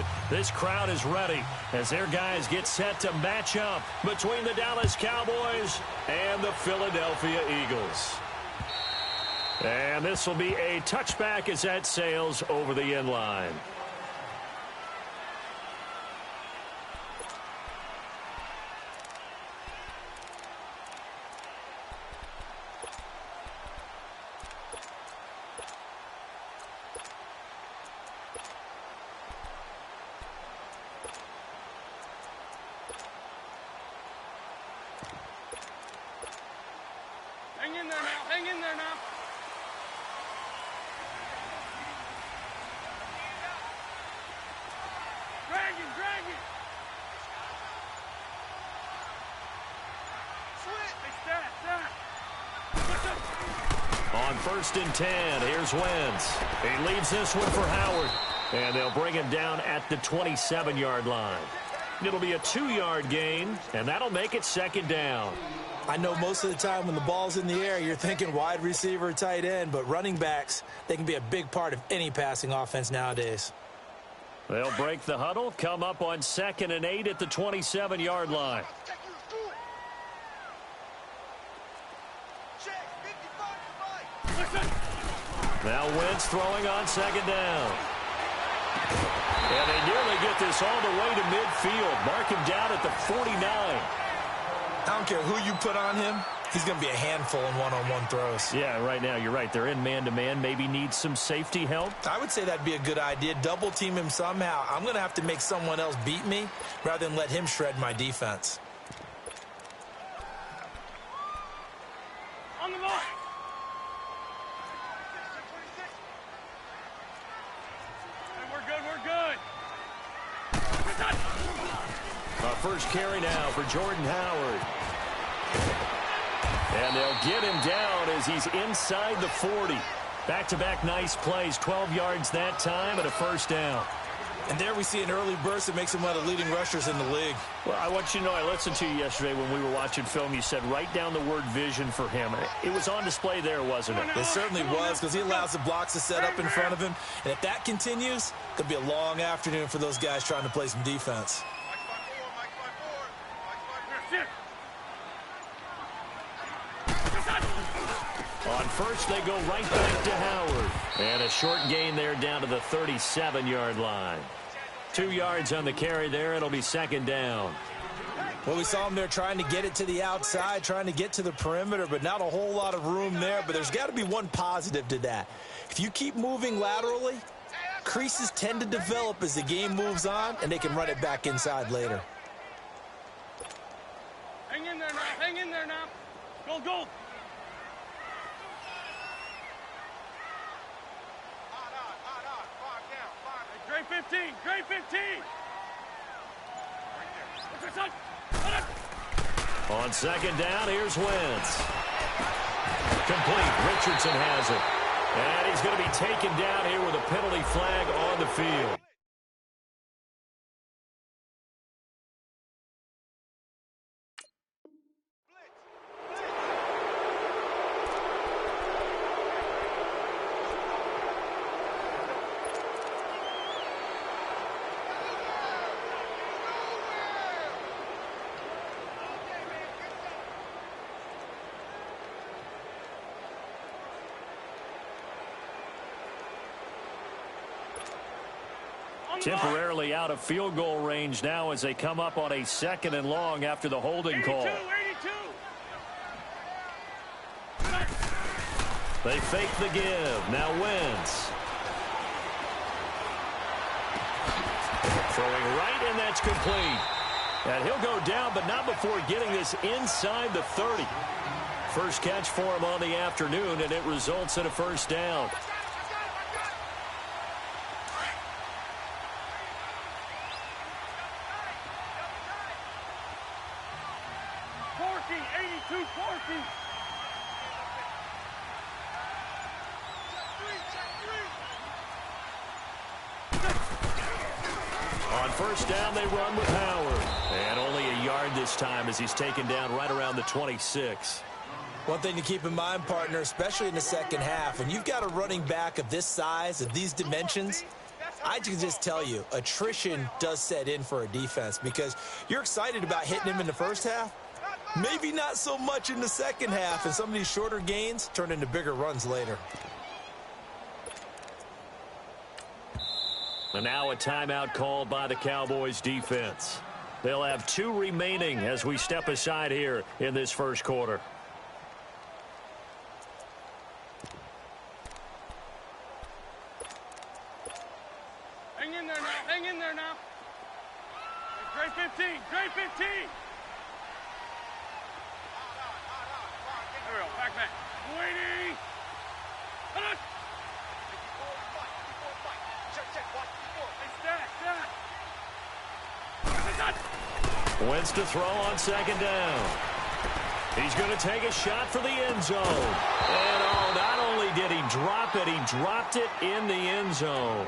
it. This crowd is ready as their guys get set to match up between the Dallas Cowboys and the Philadelphia Eagles. And this will be a touchback as that sails over the end line. Hang in there now. Hang in there now. Drag it, drag it. Switch. Hey, stat. On 1st and 10, here's Wentz. He leaves this one for Howard. And they'll bring him down at the 27-yard line. It'll be a 2-yard gain, and that'll make it 2nd down. I know most of the time when the ball's in the air, you're thinking wide receiver, tight end, but running backs, they can be a big part of any passing offense nowadays. They'll break the huddle, come up on 2nd and 8 at the 27-yard line. Now Wentz throwing on 2nd down. And they nearly get this all the way to midfield. Mark him down at the 49. I don't care who you put on him, he's going to be a handful in one-on-one throws. Yeah, right now, you're right. They're in man-to-man. Maybe needs some safety help. I would say that'd be a good idea. Double-team him somehow. I'm going to have to make someone else beat me rather than let him shred my defense. On the mark. Hey, we're good, we're good. First carry now for Jordan Howard. And they'll get him down as he's inside the 40. Back-to-back nice plays, 12 yards that time and a 1st down. And there we see an early burst that makes him one of the leading rushers in the league. Well, I want you to know, I listened to you yesterday when we were watching film. You said write down the word vision for him. It was on display there, wasn't it? It certainly was, because he allows the blocks to set up in front of him. And if that continues, it could be a long afternoon for those guys trying to play some defense. On 1st, they go right back to Howard. And a short gain there down to the 37-yard line. 2 yards on the carry there. It'll be 2nd down. Well, we saw him there trying to get it to the outside, trying to get to the perimeter, but not a whole lot of room there. But there's got to be one positive to that. If you keep moving laterally, creases tend to develop as the game moves on, and they can run it back inside later. Hang in there now. Hang in there now. Go, go. Grade 15. Grade 15. On 2nd down, here's Wentz. Complete. Richardson has it. And he's going to be taken down here with a penalty flag on the field. Temporarily out of field goal range now as they come up on a 2nd and long after the holding call. 82. They fake the give. Now Wentz. Throwing right, and that's complete. And he'll go down, but not before getting this inside the 30. First catch for him on the afternoon, and it results in a 1st down. On 1st down, they run with Howard. And only a yard this time as he's taken down right around the 26. One thing to keep in mind, partner, especially in the second half, when you've got a running back of this size, of these dimensions, I can just tell you, attrition does set in for a defense because you're excited about hitting him in the first half. Maybe not so much in the second half, and some of these shorter gains turn into bigger runs later. And now a timeout called by the Cowboys defense. They'll have 2 remaining as we step aside here in this first quarter. Hang in there now. Hang in there now. Grade 15. Grade 15. There we go. Back, back. Waiting. Hold on. Wentz to throw on second down. He's going to take a shot for the end zone. And oh, not only did he drop it, he dropped it in the end zone.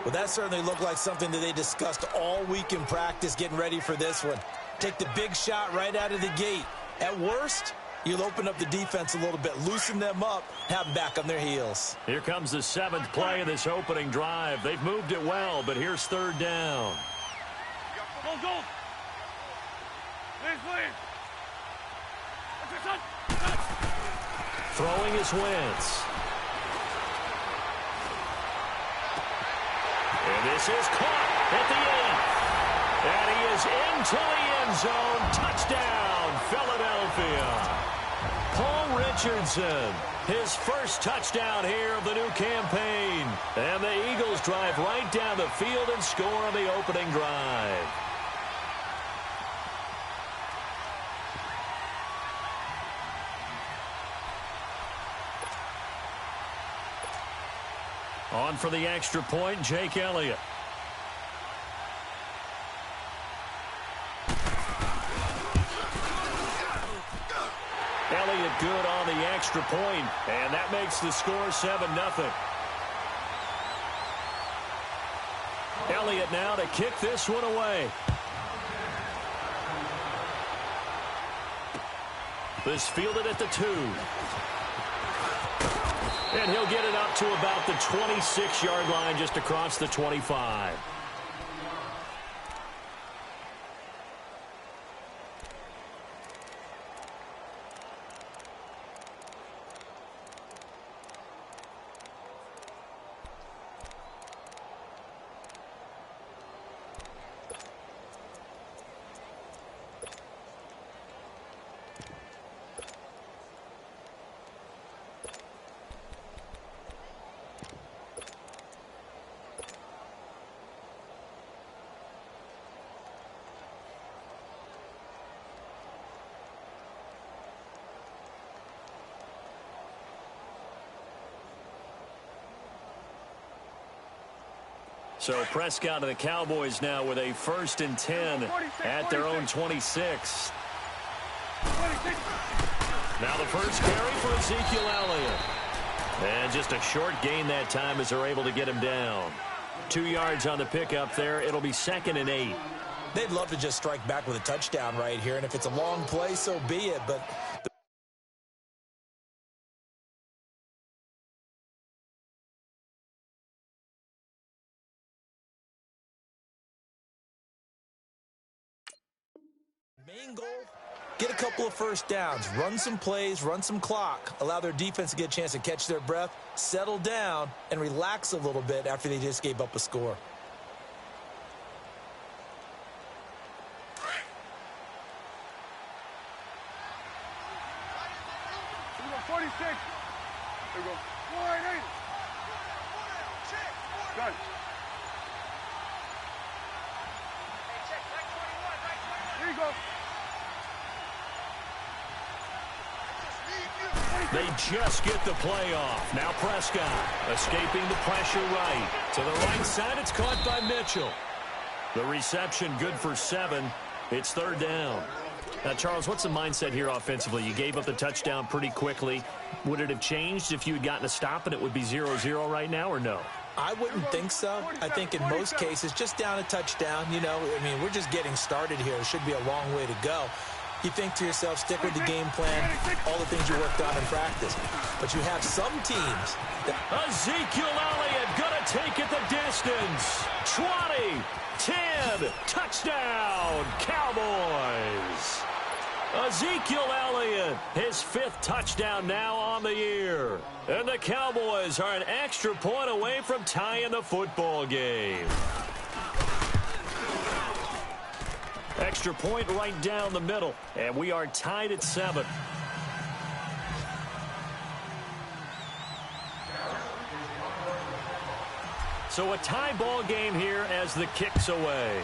Well, that certainly looked like something that they discussed all week in practice getting ready for this one. Take the big shot right out of the gate. At worst, you'll open up the defense a little bit, loosen them up, have them back on their heels. Here comes the 7th play of this opening drive. They've moved it well, but here's third down. Goal, goal. Please. Throwing is Wentz. And this is caught at the 8th. And he is into the end zone. Touchdown, Philadelphia. Paul Richardson, his first touchdown here of the new campaign. And the Eagles drive right down the field and score on the opening drive. On for the extra point, Jake Elliott. Elliott good on the extra point, and that makes the score 7-0. Elliott now to kick this one away. This fielded at the 2. And he'll get it up to about the 26-yard line, just across the 25. So Prescott and the Cowboys now with a 1st and 10 at their own 26. Now the first carry for Ezekiel Elliott. And just a short gain that time as they're able to get him down. 2 yards on the pickup there. It'll be 2nd and 8. They'd love to just strike back with a touchdown right here, and if it's a long play, so be it. But main goal, get a couple of first downs, run some plays, run some clock, allow their defense to get a chance to catch their breath, settle down, and relax a little bit after they just gave up a score. Here we go, 46. Here we go. 180. Done. Here you go. They just get the play off. Now Prescott escaping the pressure right. To the right side, it's caught by Mitchell. The reception good for 7. It's third down. Now, Charles, what's the mindset here offensively? You gave up the touchdown pretty quickly. Would it have changed if you had gotten a stop and it would be 0-0 right now, or no? I wouldn't think so. I think in most cases, just down a touchdown, you know, I mean, we're just getting started here. It should be a long way to go. You think to yourself, stick with the game plan, all the things you worked on in practice. But you have some teams that... Ezekiel Elliott going to take it the distance. 20, 10, touchdown, Cowboys. Ezekiel Elliott, his 5th touchdown now on the year. And the Cowboys are an extra point away from tying the football game. Extra point right down the middle, and we are tied at 7. So a tie ball game here as the kick's away.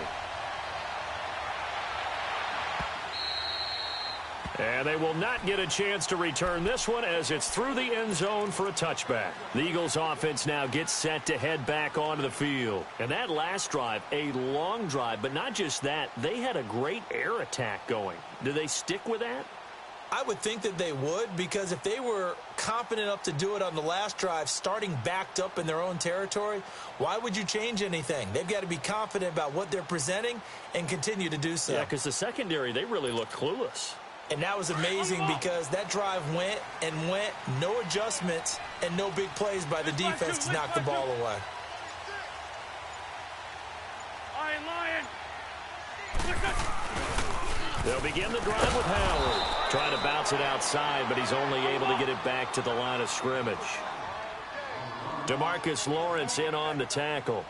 And they will not get a chance to return this one as it's through the end zone for a touchback. The Eagles offense now gets set to head back onto the field. And that last drive, a long drive, but not just that, they had a great air attack going. Do they stick with that? I would think that they would, because if they were confident enough to do it on the last drive, starting backed up in their own territory, why would you change anything? They've got to be confident about what they're presenting and continue to do so. Yeah, because the secondary, they really looked clueless. And that was amazing because that drive went and went, no adjustments, and no big plays by the defense to knock the ball away. Lion. They'll begin the drive with Howard. Trying to bounce it outside, but he's only able to get it back to the line of scrimmage. DeMarcus Lawrence in on the tackle.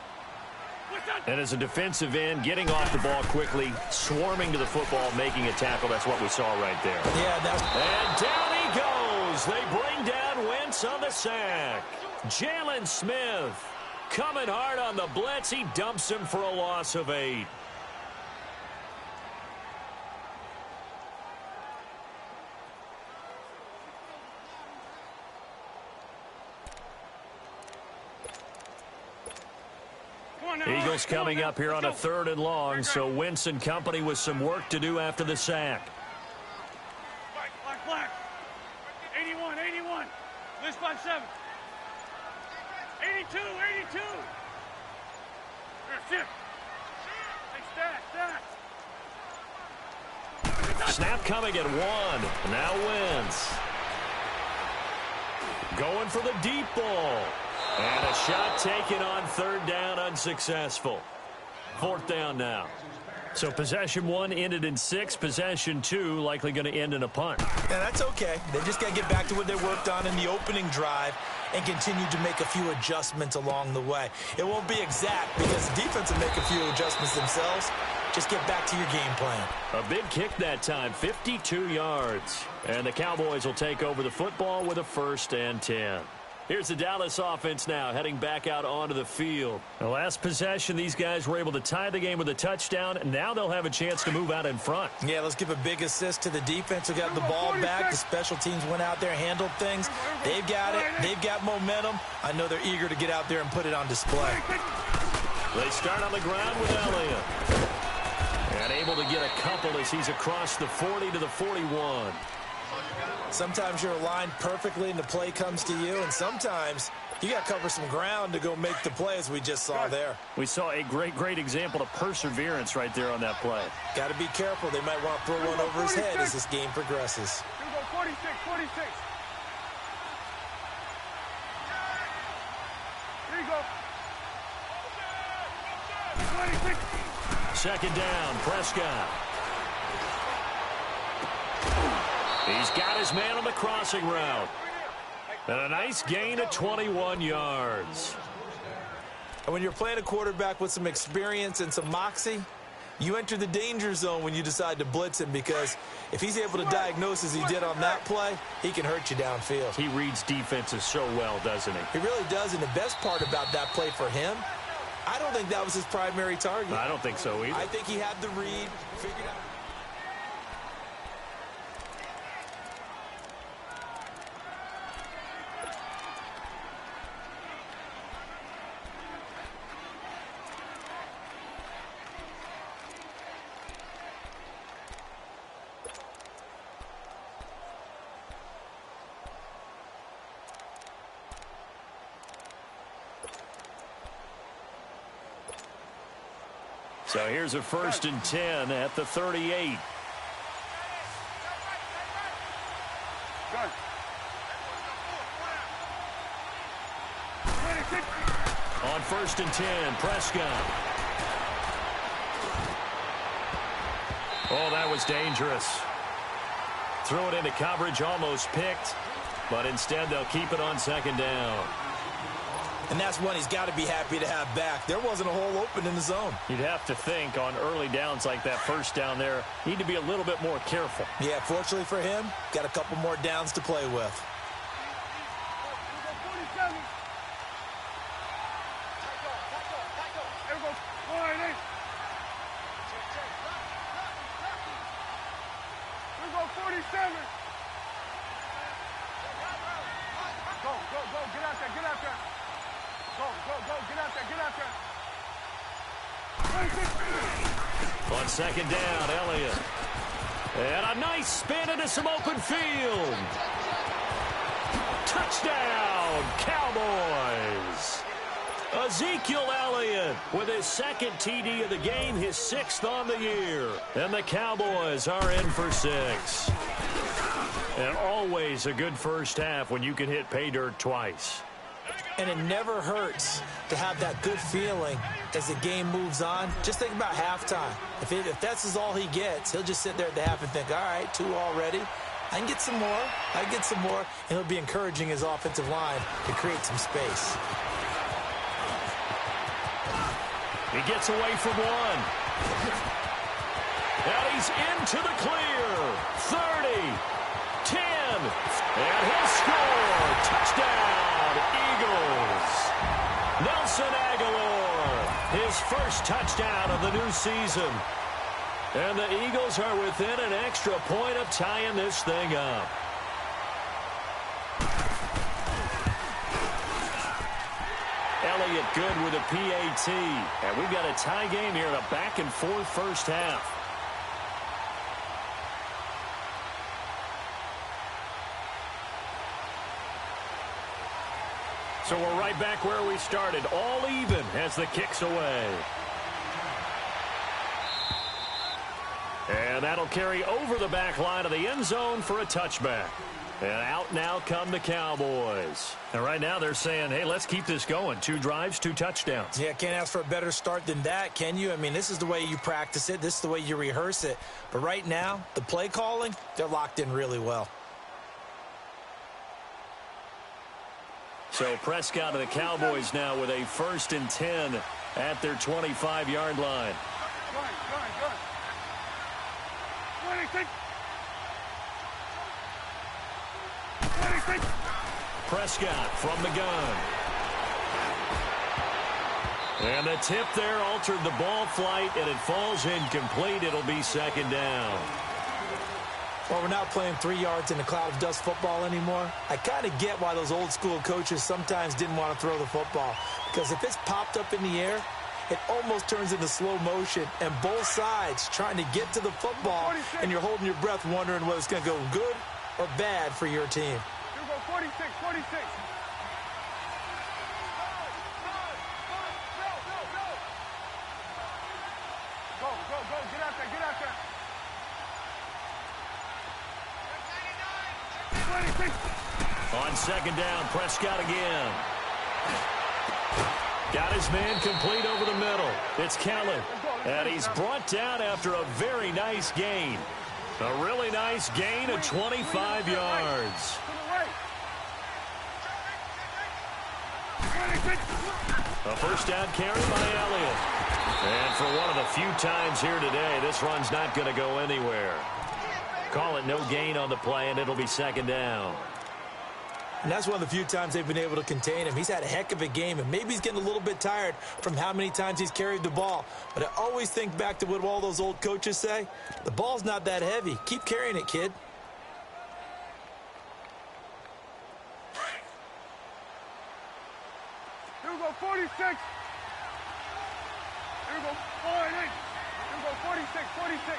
And as a defensive end, getting off the ball quickly, swarming to the football, making a tackle. That's what we saw right there. Yeah, and down he goes. They bring down Wentz on the sack. Jalen Smith coming hard on the blitz. He dumps him for a loss of 8. Eagles coming up here on a 3rd and long, so Wentz and company with some work to do after the sack. Black. 81. List by 7. 82. Shift. Hey, stack. Snap coming at 1. Now Wentz. Going for the deep ball. And a shot taken on 3rd down, unsuccessful. 4th down now. So possession 1 ended in 6. Possession 2 likely going to end in a punt. Yeah, that's okay. They just got to get back to what they worked on in the opening drive and continue to make a few adjustments along the way. It won't be exact because the defense will make a few adjustments themselves. Just get back to your game plan. A big kick that time, 52 yards. And the Cowboys will take over the football with a 1st and 10. Here's the Dallas offense now, heading back out onto the field. The last possession, these guys were able to tie the game with a touchdown. Now they'll have a chance to move out in front. Yeah, let's give a big assist to the defense who got the ball back. The special teams went out there, handled things. They've got it. They've got momentum. I know they're eager to get out there and put it on display. They start on the ground with Elliott. And able to get a couple as he's across the 40 to the 41. Sometimes you're aligned perfectly and the play comes to you, and sometimes you got to cover some ground to go make the play, as we just saw there. We saw a great example of perseverance right there on that play. Got to be careful. They might want to throw one over his head as this game progresses. Here we go, 46. Here you go. 26. 2nd down, Prescott. He's got his man on the crossing route. And a nice gain of 21 yards. And when you're playing a quarterback with some experience and some moxie, you enter the danger zone when you decide to blitz him, because if he's able to diagnose as he did on that play, he can hurt you downfield. He reads defenses so well, doesn't he? He really does, and the best part about that play for him, I don't think that was his primary target. I don't think so either. I think he had the read, figured out. So here's a 1st and 10 at the 38. On 1st and 10. Prescott. Oh, that was dangerous. Threw it into coverage, almost picked. But instead, they'll keep it on 2nd down. And that's one he's got to be happy to have back. There wasn't a hole open in the zone. You'd have to think on early downs like that 1st down there, need to be a little bit more careful. Yeah, fortunately for him, got a couple more downs to play with. On 2nd down, Elliott. And a nice spin into some open field. Touchdown, Cowboys. Ezekiel Elliott with his 2nd TD of the game, his 6th on the year. And the Cowboys are in for 6. And always a good first half when you can hit pay dirt twice. And it never hurts to have that good feeling as the game moves on. Just think about halftime. If that's all he gets, he'll just sit there at the half and think, all right, 2 already. I can get some more. I can get some more. And he'll be encouraging his offensive line to create some space. He gets away from one. And he's into the clear. 30, 10, and he'll score. Touchdown, Eagles. Nelson Aguilar, his 1st touchdown of the new season. And the Eagles are within an extra point of tying this thing up. Elliott good with a PAT. And we've got a tie game here in a back-and-forth first half. So we're right back where we started, all even as the kick's away. And that'll carry over the back line of the end zone for a touchback. And out now come the Cowboys. And right now they're saying, hey, let's keep this going. 2 drives, 2 touchdowns. Yeah, can't ask for a better start than that, can you? I mean, this is the way you practice it. This is the way you rehearse it. But right now, the play calling, they're locked in really well. So Prescott of the Cowboys now with a 1st and 10 at their 25-yard line. Prescott from the gun. And the tip there altered the ball flight, and it falls incomplete. It'll be 2nd down. Well, we're not playing 3 yards in a cloud of dust football anymore. I kind of get why those old school coaches sometimes didn't want to throw the football. Because if it's popped up in the air, it almost turns into slow motion. And both sides trying to get to the football, and you're holding your breath wondering whether it's going to go good or bad for your team. 46, 46. Go, get out there, get out there. 26. On 2nd down, Prescott again. Got his man complete over the middle. It's Kelly. And he's brought down after a very nice gain. A really nice gain of 25 yards. A 1st down carry by Elliott. And for one of the few times here today, this run's not going to go anywhere. Call it no gain on the play, and it'll be 2nd down. And that's one of the few times they've been able to contain him. He's had a heck of a game, and maybe he's getting a little bit tired from how many times he's carried the ball. But I always think back to what all those old coaches say. The ball's not that heavy. Keep carrying it, kid. Here we go, 46. Here we go, 48. Here we go, 46, 46.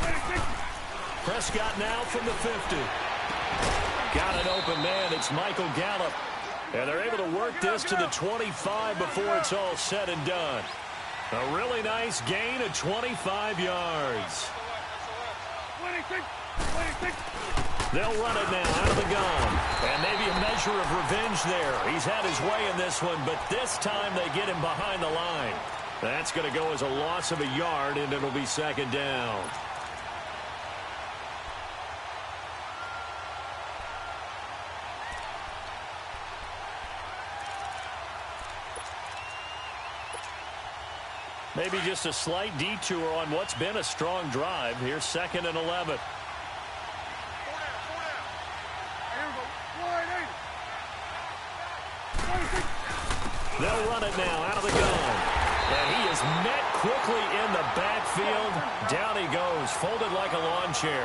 26. Prescott now from the 50. Got an open man. It's Michael Gallup. And they're able to work this to the 25 before it's all said and done. A really nice gain of 25 yards. 26, 26. They'll run it now out of the gun. And maybe a measure of revenge there. He's had his way in this one, but this time they get him behind the line. That's going to go as a loss of a yard, and it'll be second down. Maybe just a slight detour on what's been a strong drive. Here's 2nd and 11. They'll run it now out of the gun. And he is met quickly in the backfield. Down he goes, folded like a lawn chair.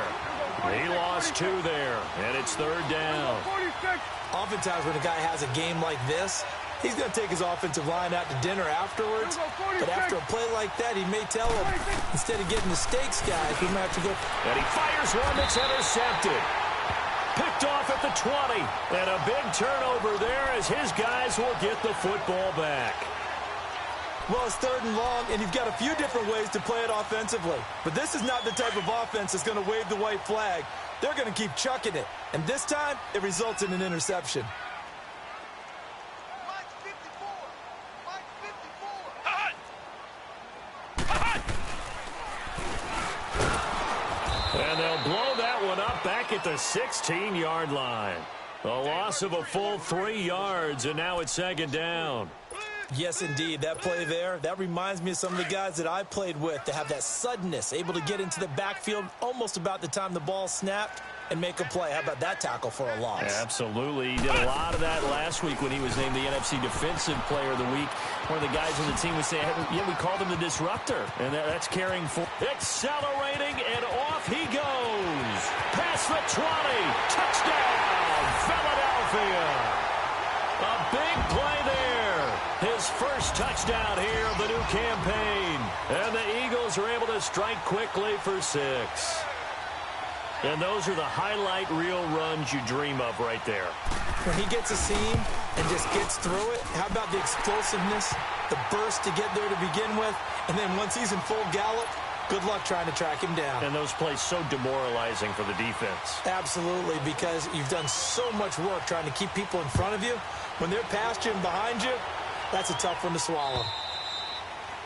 He lost 2 there, and it's 3rd down. Oftentimes when a guy has a game like this, he's going to take his offensive line out to dinner afterwards. But after a play like that, he may tell him, instead of getting the steaks, guys, we might have to go. And he fires one that's intercepted. Picked off at the 20. And a big turnover there as his guys will get the football back. Well, it's 3rd and long, and you've got a few different ways to play it offensively. But this is not the type of offense that's going to wave the white flag. They're going to keep chucking it. And this time, it results in an interception. And they'll blow that one up back at the 16-yard line. A loss of a full 3 yards, and now it's 2nd down. Yes, indeed. That play there, that reminds me of some of the guys that I played with that have that suddenness, able to get into the backfield almost about the time the ball snapped and make a play. How about that tackle for a loss? Absolutely. He did a lot of that last week when he was named the NFC Defensive Player of the Week. One of the guys on the team would say, yeah, we called him the disruptor. And that's carrying for accelerating, and off he goes. Past the 20. Touchdown, Philadelphia. A big play there. His first touchdown here of the new campaign. And the Eagles are able to strike quickly for 6. And those are the highlight reel runs you dream of right there. When he gets a seam and just gets through it, how about the explosiveness, the burst to get there to begin with, and then once he's in full gallop, good luck trying to track him down. And those plays so demoralizing for the defense. Absolutely, because you've done so much work trying to keep people in front of you. When they're past you and behind you, that's a tough one to swallow.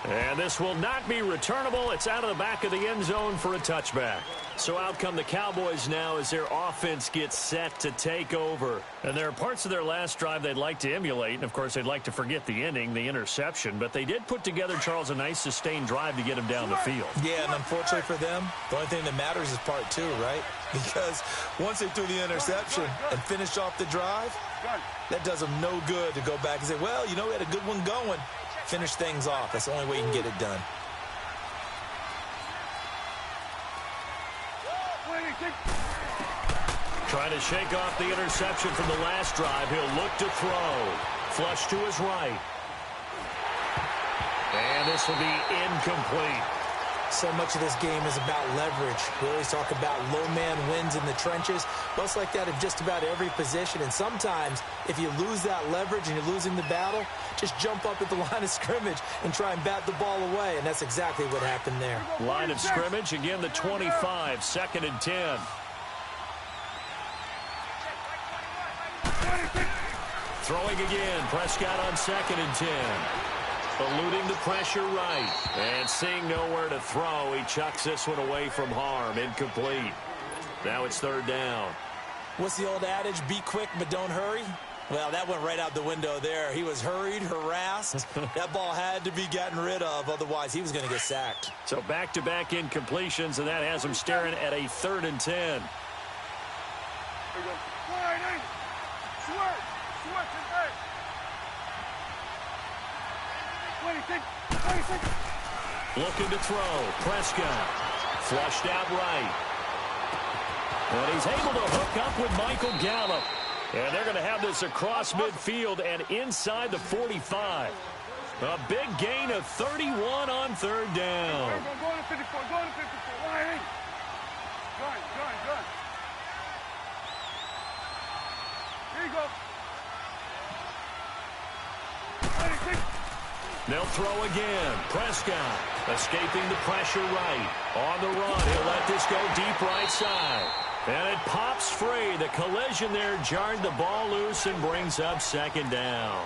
And this will not be returnable. It's out of the back of the end zone for a touchback. So out come the Cowboys now as their offense gets set to take over. And there are parts of their last drive they'd like to emulate. And, of course, they'd like to forget the ending, the interception. But they did put together, Charles, a nice sustained drive to get him down the field. Yeah, and unfortunately for them, the only thing that matters is part 2, right? Because once they threw the interception and finished off the drive, that does them no good to go back and say, well, you know, we had a good one going. Finish things off. That's the only way you can get it done. Trying to shake off the interception from the last drive. He'll look to throw. Flush to his right. And this will be incomplete. So much of this game is about leverage. We always talk about low man wins in the trenches. Well, it's like that in just about every position. And sometimes, if you lose that leverage and you're losing the battle, just jump up at the line of scrimmage and try and bat the ball away. And that's exactly what happened there. Line of scrimmage, again, the 25, 2nd and 10. Throwing again, Prescott on 2nd and 10. Eluding the pressure right. And seeing nowhere to throw, he chucks this one away from harm. Incomplete. Now it's 3rd down. What's the old adage? Be quick, but don't hurry. Well, that went right out the window there. He was hurried, harassed. That ball had to be gotten rid of. Otherwise, he was going to get sacked. So back-to-back incompletions, and that has him staring at a 3rd and 10. Looking to throw. Prescott. Flushed out right. And he's able to hook up with Michael Gallup. And they're going to have this across midfield and inside the 45. A big gain of 31 on 3rd down. Go to 54. Go to 54. Right. Good. Here you go. They'll throw again. Prescott escaping the pressure right. On the run, he'll let this go deep right side. And it pops free. The collision there jarred the ball loose and brings up second down.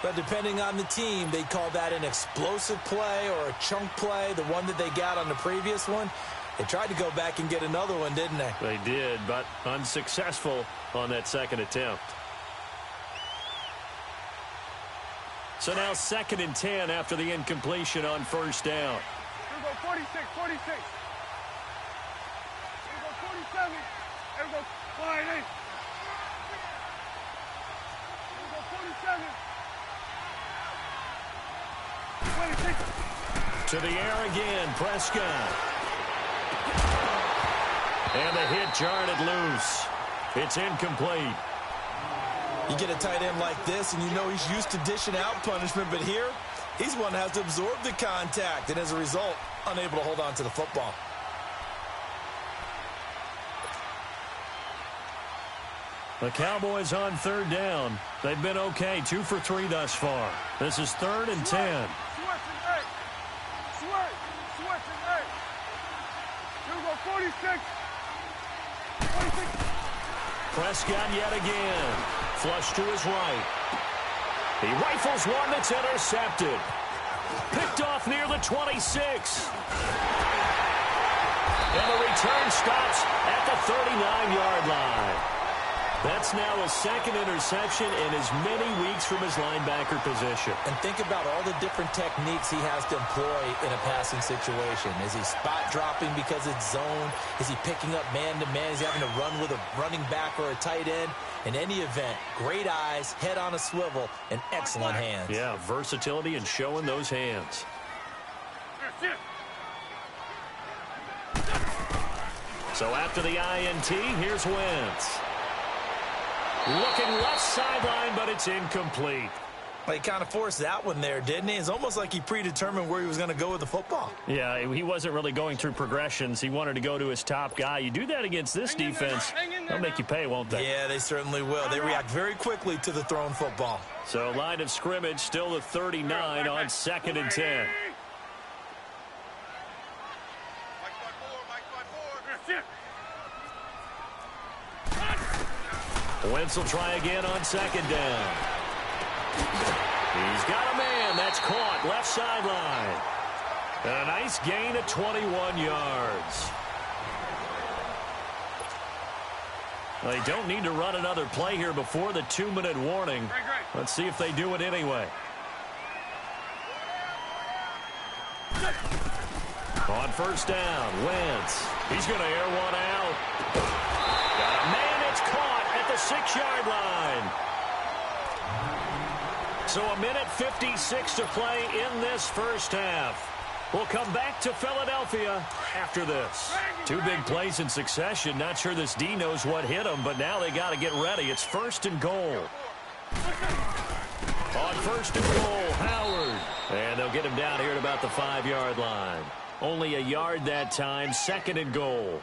But depending on the team, they call that an explosive play or a chunk play, the one that they got on the previous one. They tried to go back and get another one, didn't they? They did, but unsuccessful on that second attempt. So now 2nd and 10 after the incompletion on first down. Here we go, 46, 46. Here we go, 47. Here we go, 48. Here we go, 47. 26. To the air again, Prescott. And the hit jarred it loose. It's incomplete. You get a tight end like this, and you know he's used to dishing out punishment, but here, he's one that has to absorb the contact, and as a result, unable to hold on to the football. The Cowboys on 3rd down. They've been okay, 2 for 3 thus far. This is 3rd and 10. Switch and eight. Switch and eight. Here we go, 46. 46. Prescott yet again. Flush to his right. He rifles one that's intercepted. Picked off near the 26. And the return stops at the 39-yard line. That's now his 2nd interception in as many weeks from his linebacker position. And think about all the different techniques he has to employ in a passing situation. Is he spot dropping because it's zone? Is he picking up man-to-man? Is he having to run with a running back or a tight end? In any event, great eyes, head on a swivel, and excellent hands. Yeah, versatility and showing those hands. So after the INT, here's Wentz. Looking left sideline, but it's incomplete. Well, he kind of forced that one there, didn't he? It's almost like he predetermined where he was going to go with the football. Yeah, he wasn't really going through progressions. He wanted to go to his top guy. You do that against this defense, they'll make you pay, won't they? Yeah, they certainly will. They react very quickly to the thrown football. So line of scrimmage still the 39 on 2nd and 10. Wentz will try again on 2nd down. He's got a man. That's caught left sideline. A nice gain of 21 yards. They don't need to run another play here before the 2-minute warning. Let's see if they do it anyway. On first down, Wentz. He's going to air one out. Got a man. It's caught at the 6-yard line. So a minute 56 to play in this first half. We'll come back to Philadelphia after this. 2 big plays in succession. Not sure this D knows what hit them, but now they got to get ready. It's 1st and goal. On 1st and goal, Howard. And they'll get him down here at about the 5-yard line. Only a yard that time, 2nd and goal.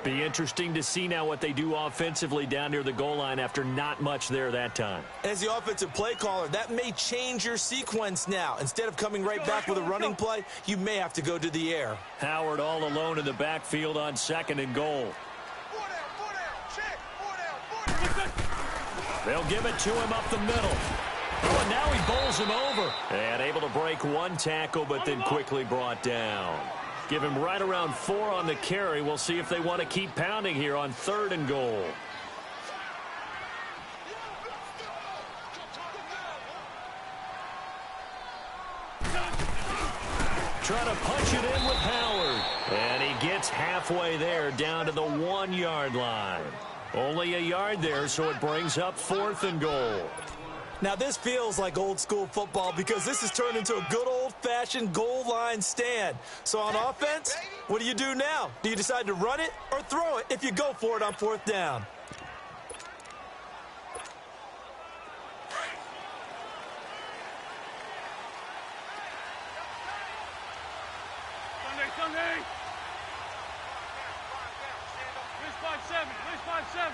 Be interesting to see now what they do offensively down near the goal line after not much there that time. As the offensive play caller, that may change your sequence now. Instead of coming right back with a running play, you may have to go to the air. Howard all alone in the backfield on 2nd and goal. They'll give it to him up the middle. Oh, and now he bowls him over. And able to break one tackle, but then quickly brought down. Give him right around 4 on the carry. We'll see if they want to keep pounding here on 3rd and goal. Trying to punch it in with Howard. And he gets halfway there down to the 1-yard line. Only a yard there, so it brings up 4th and goal. Now, this feels like old-school football because this has turned into a good old-fashioned goal line stand. So on offense, what do you do now? Do you decide to run it or throw it if you go for it on 4th down? Sunday. At least 5-7.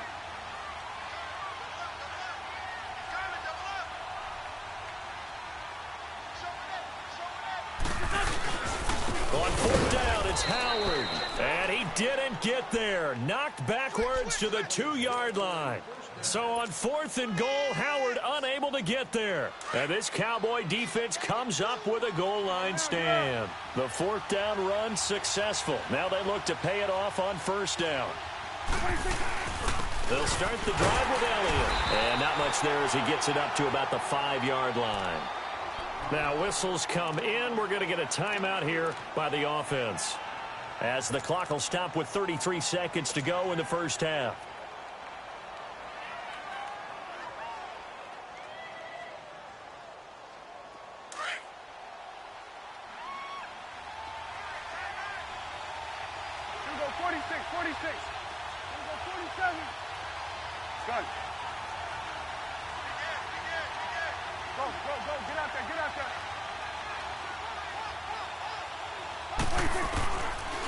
On 4th down, it's It's Howard. And he didn't get there. Knocked backwards to the 2-yard line. So on 4th and goal, Howard unable to get there. And this Cowboy defense comes up with a goal line stand. The 4th down run successful. Now they look to pay it off on 1st down. They'll start the drive with Elliott. And not much there as he gets it up to about the 5-yard line. Now whistles come in. We're going to get a timeout here by the offense, as the clock will stop with 33 seconds to go in the first half.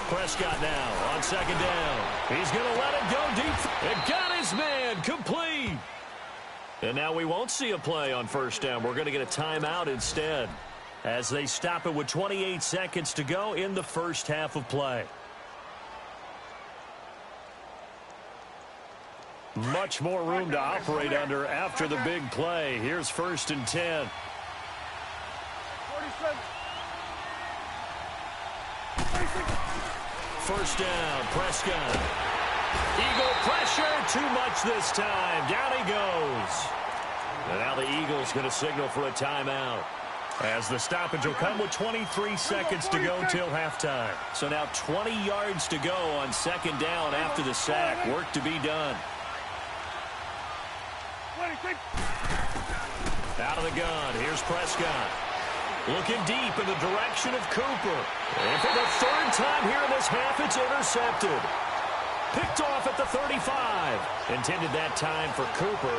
Prescott now on 2nd down. He's going to let it go deep. It got his man complete. And now we won't see a play on 1st down. We're going to get a timeout instead, as they stop it with 28 seconds to go in the first half of play. Much more room to operate under after the big play. Here's 1st and 10. 1st down, Prescott. Eagle pressure, too much this time. Down he goes. And now the Eagles going to signal for a timeout, as the stoppage will come with 23 seconds to go till halftime. So now 20 yards to go on 2nd down after the sack. Work to be done. Out of the gun, here's Prescott. Looking deep in the direction of Cooper. And for the 3rd time here in this half, it's intercepted. Picked off at the 35. Intended that time for Cooper.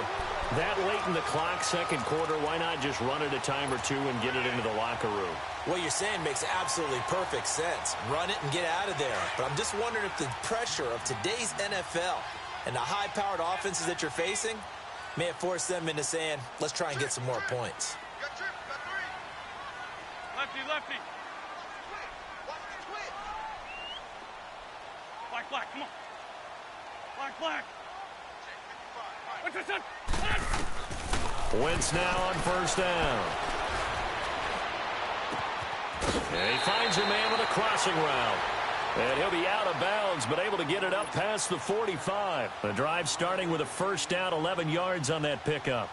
That late in the clock, 2nd quarter, why not just run it a time or two and get it into the locker room? What you're saying makes absolutely perfect sense. Run it and get out of there. But I'm just wondering if the pressure of today's NFL and the high-powered offenses that you're facing may have forced them into saying, let's try and get some more points. Lefty. Black, come on. Black. Wentz now on 1st down. And he finds a man with a crossing route. And he'll be out of bounds, but able to get it up past the 45. The drive starting with a 1st down, 11 yards on that pickup.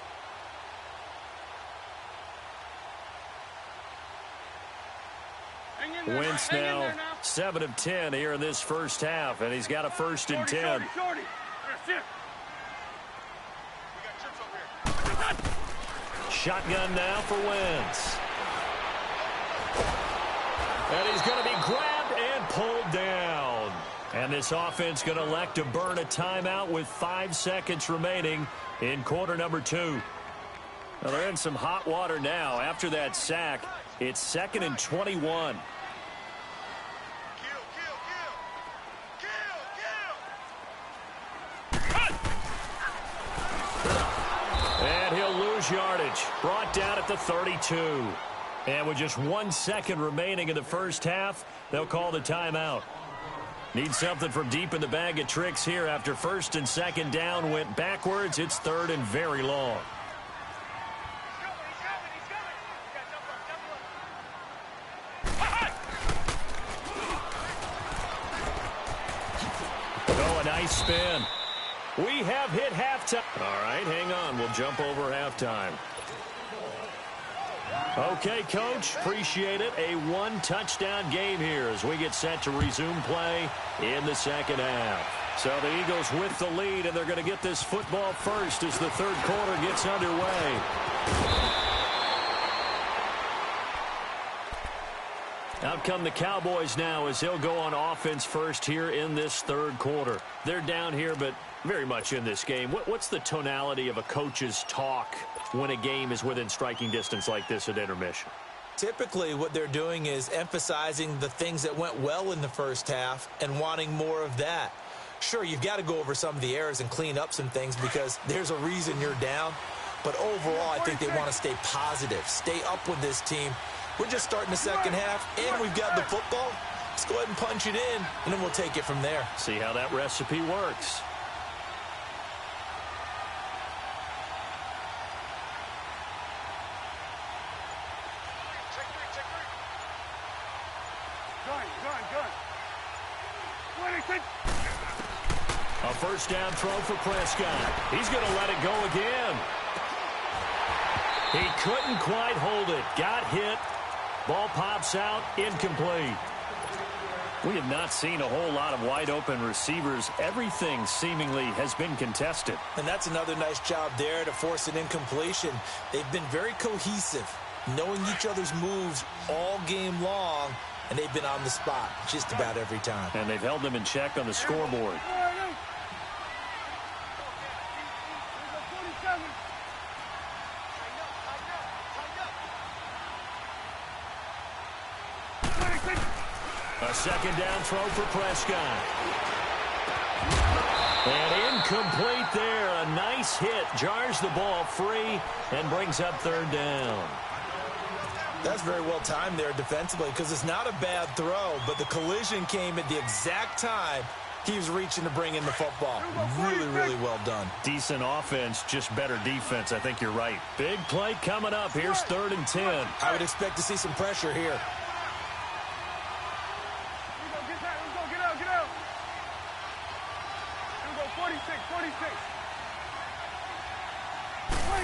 Wentz now 7 of 10 here in this first half, and he's got a 1st and 10. Shotgun now for Wentz. And he's going to be grabbed and pulled down. And this offense going to elect to burn a timeout with 5 seconds remaining in quarter number 2. Well, they're in some hot water now. After that sack, it's 2nd and 21. And he'll lose yardage. Brought down at the 32. And with just 1 second remaining in the first half, they'll call the timeout. Need something from deep in the bag of tricks here after 1st and 2nd down went backwards. It's 3rd and very long. Oh, a nice spin. We have hit halftime. All right, hang on. We'll jump over halftime. Okay, Coach, appreciate it. A 1-touchdown game here as we get set to resume play in the second half. So the Eagles with the lead, and they're going to get this football first as the 3rd quarter gets underway. Out come the Cowboys now as they'll go on offense first here in this 3rd quarter. They're down here, but very much in this game. What's the tonality of a coach's talk when a game is within striking distance like this at intermission? Typically, what they're doing is emphasizing the things that went well in the first half and wanting more of that. Sure, you've got to go over some of the errors and clean up some things because there's a reason you're down. But overall, I think they want to stay positive, stay up with this team. We're just starting the second half, and we've got the football. Let's go ahead and punch it in, and then we'll take it from there. See how that recipe works. A first down throw for Prescott. He's going to let it go again. He couldn't quite hold it. Got hit. Ball pops out. Incomplete. We have not seen a whole lot of wide-open receivers. Everything seemingly has been contested. And that's another nice job there to force an incompletion. They've been very cohesive, knowing each other's moves all game long, and they've been on the spot just about every time. And they've held them in check on the scoreboard. A second down throw for Prescott. And incomplete there. A nice hit. Jars the ball free and brings up third down. That's very well timed there defensively because it's not a bad throw, but the collision came at the exact time he was reaching to bring in the football. Really, really well done. Decent offense, just better defense. I think you're right. Big play coming up. Here's 3rd and 10. I would expect to see some pressure here.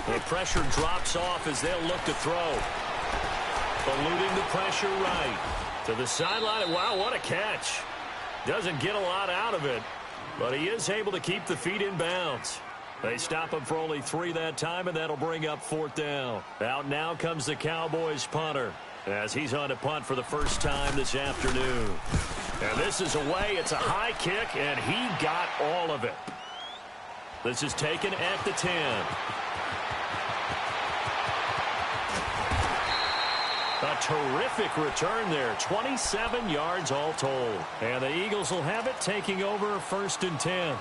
The pressure drops off as they'll look to throw. Eluding the pressure right. To the sideline. Wow, what a catch. Doesn't get a lot out of it, but he is able to keep the feet in bounds. They stop him for only 3 that time, and that'll bring up 4th down. Out now comes the Cowboys punter as he's on to punt for the first time this afternoon. And this is away. It's a high kick, and he got all of it. This is taken at the 10. A terrific return there. 27 yards all told. And the Eagles will have it, taking over 1st and 10.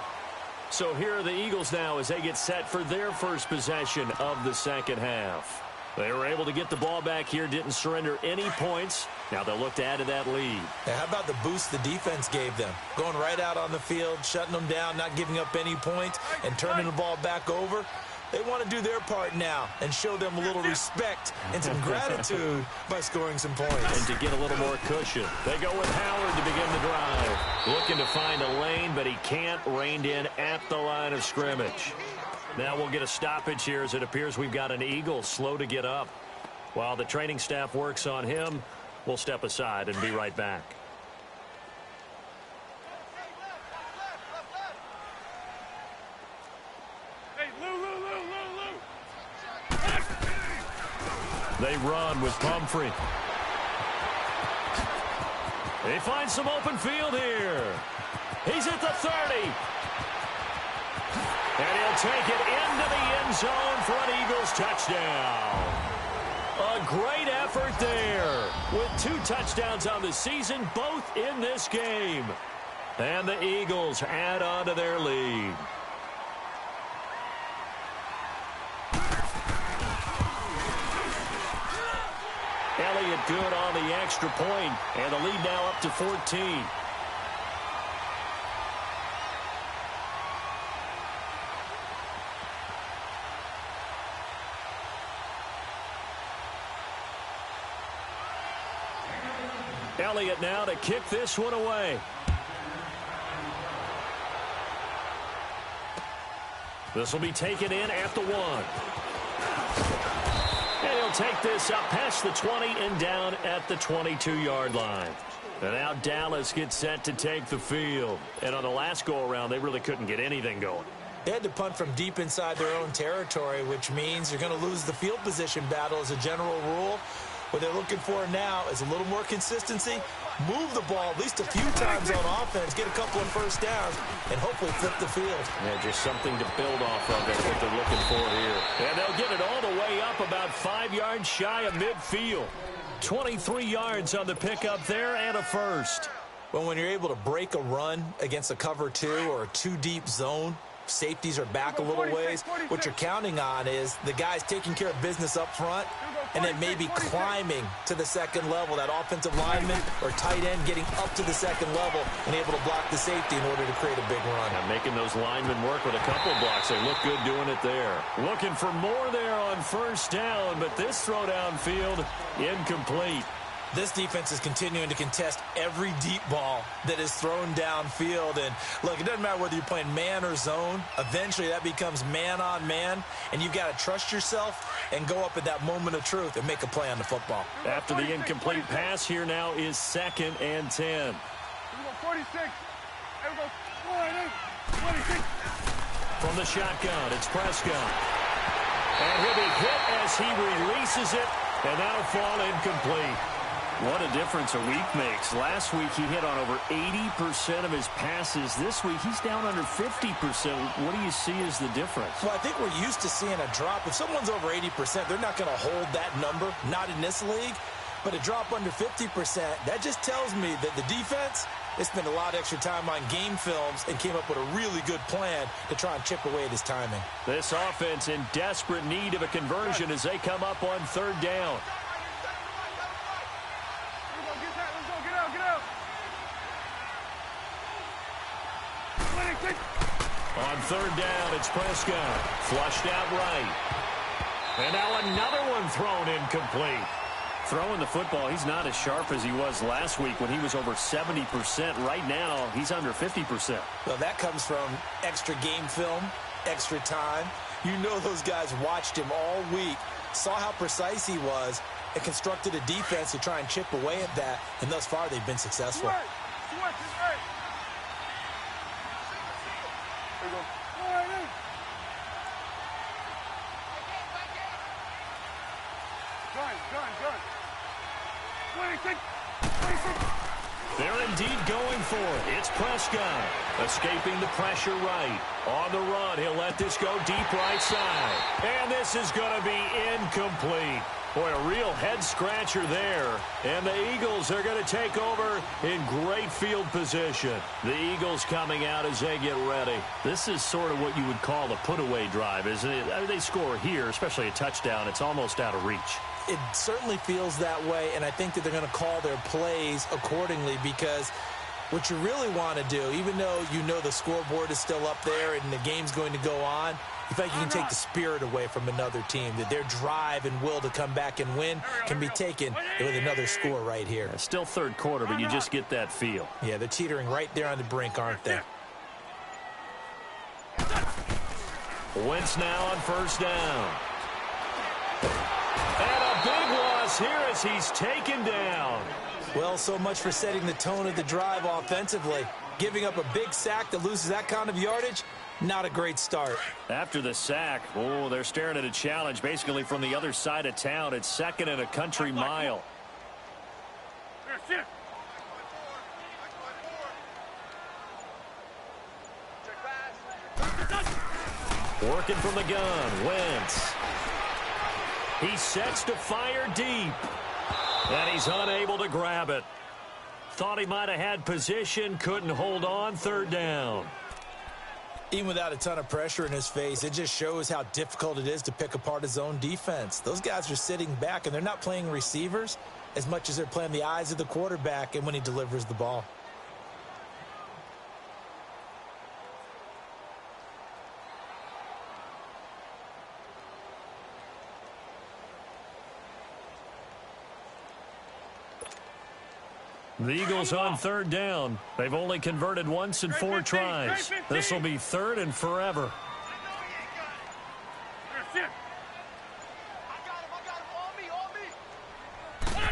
So here are the Eagles now as they get set for their first possession of the second half. They were able to get the ball back here, didn't surrender any points. Now they'll look to add to that lead. Now, how about the boost the defense gave them? Going right out on the field, shutting them down, not giving up any points, and turning the ball back over. They want to do their part now and show them a little respect and some gratitude by scoring some points. And to get a little more cushion, they go with Howard to begin the drive. Looking to find a lane, but he can't. Reined in at the line of scrimmage. Now we'll get a stoppage here as it appears we've got an Eagle slow to get up. While the training staff works on him, we'll step aside and be right back. They run with Pumphrey. They find some open field here. He's at the 30. And he'll take it into the end zone for an Eagles touchdown. A great effort there with 2 touchdowns on the season, both in this game. And the Eagles add on to their lead. Elliott good on the extra point, and the lead now up to 14. Elliott now to kick this one away. This will be taken in at the 1. And he'll take this up past the 20 and down at the 22-yard line. And now Dallas gets set to take the field. And on the last go-around, they really couldn't get anything going. They had to punt from deep inside their own territory, which means you're going to lose the field position battle as a general rule. What they're looking for now is a little more consistency, move the ball at least a few times on offense, get a couple of first downs, and hopefully flip the field. Yeah, just something to build off of. That's what they're looking for here. And they'll get it all the way up about 5 yards shy of midfield. 23 yards on the pickup there and a first. Well, when you're able to break a run against a cover 2 or a 2-deep zone, safeties are back a little ways, what you're counting on is the guys taking care of business up front and then maybe climbing to the second level, that offensive lineman or tight end getting up to the second level and able to block the safety in order to create a big run. And making those linemen work with a couple blocks. They look good doing it there. Looking for more there on first down, but this throw downfield incomplete. This defense is continuing to contest every deep ball that is thrown downfield. And, look, it doesn't matter whether you're playing man or zone. Eventually, that becomes man-on-man, and you've got to trust yourself and go up at that moment of truth and make a play on the football. After the incomplete pass, here now is 2nd and 10. Here we go, 46. Here we go, 46. From the shotgun, it's Prescott. And he'll be hit as he releases it, and that'll fall incomplete. What a difference a week makes. Last week he hit on over 80% of his passes. This week he's down under 50%. What do you see as the difference? Well, I think we're used to seeing a drop. If someone's over 80%, they're not going to hold that number, not in this league. But a drop under 50%, that just tells me that the defense, they spent a lot of extra time on game films and came up with a really good plan to try and chip away at his timing. This offense in desperate need of a conversion as they come up on 3rd down. On 3rd down, it's Prescott. Flushed out right. And now another one thrown incomplete. Throwing the football, he's not as sharp as he was last week when he was over 70%. Right now, he's under 50%. Well, that comes from extra game film, extra time. You know those guys watched him all week, saw how precise he was, and constructed a defense to try and chip away at that. And thus far, they've been successful. They're indeed going for it. It's Prescott escaping the pressure right. On the run, he'll let this go deep right side. And this is going to be incomplete. Boy, a real head-scratcher there. And the Eagles are going to take over in great field position. The Eagles coming out as they get ready. This is sort of what you would call a put-away drive, isn't it? I mean, they score here, especially a touchdown. It's almost out of reach. It certainly feels that way, and I think that they're going to call their plays accordingly because what you really want to do, even though you know the scoreboard is still up there and the game's going to go on, you think you can take the spirit away from another team, that their drive and will to come back and win can be taken with another score right here. It's still 3rd quarter, but you just get that feel. Yeah, they're teetering right there on the brink, aren't they? Wentz now on 1st down. And a big loss here as he's taken down. Well, so much for setting the tone of the drive offensively. Giving up a big sack that loses that kind of yardage, not a great start. After the sack, oh, they're staring at a challenge basically from the other side of town. It's 2nd and a country mile. Working from the gun, Wentz. He sets to fire deep. And he's unable to grab it. Thought he might have had position, couldn't hold on, 3rd down. Even without a ton of pressure in his face, it just shows how difficult it is to pick apart his own defense. Those guys are sitting back, and they're not playing receivers as much as they're playing the eyes of the quarterback and when he delivers the ball. The Eagles on 3rd down. They've only converted once in 4 tries. This will be 3rd and forever.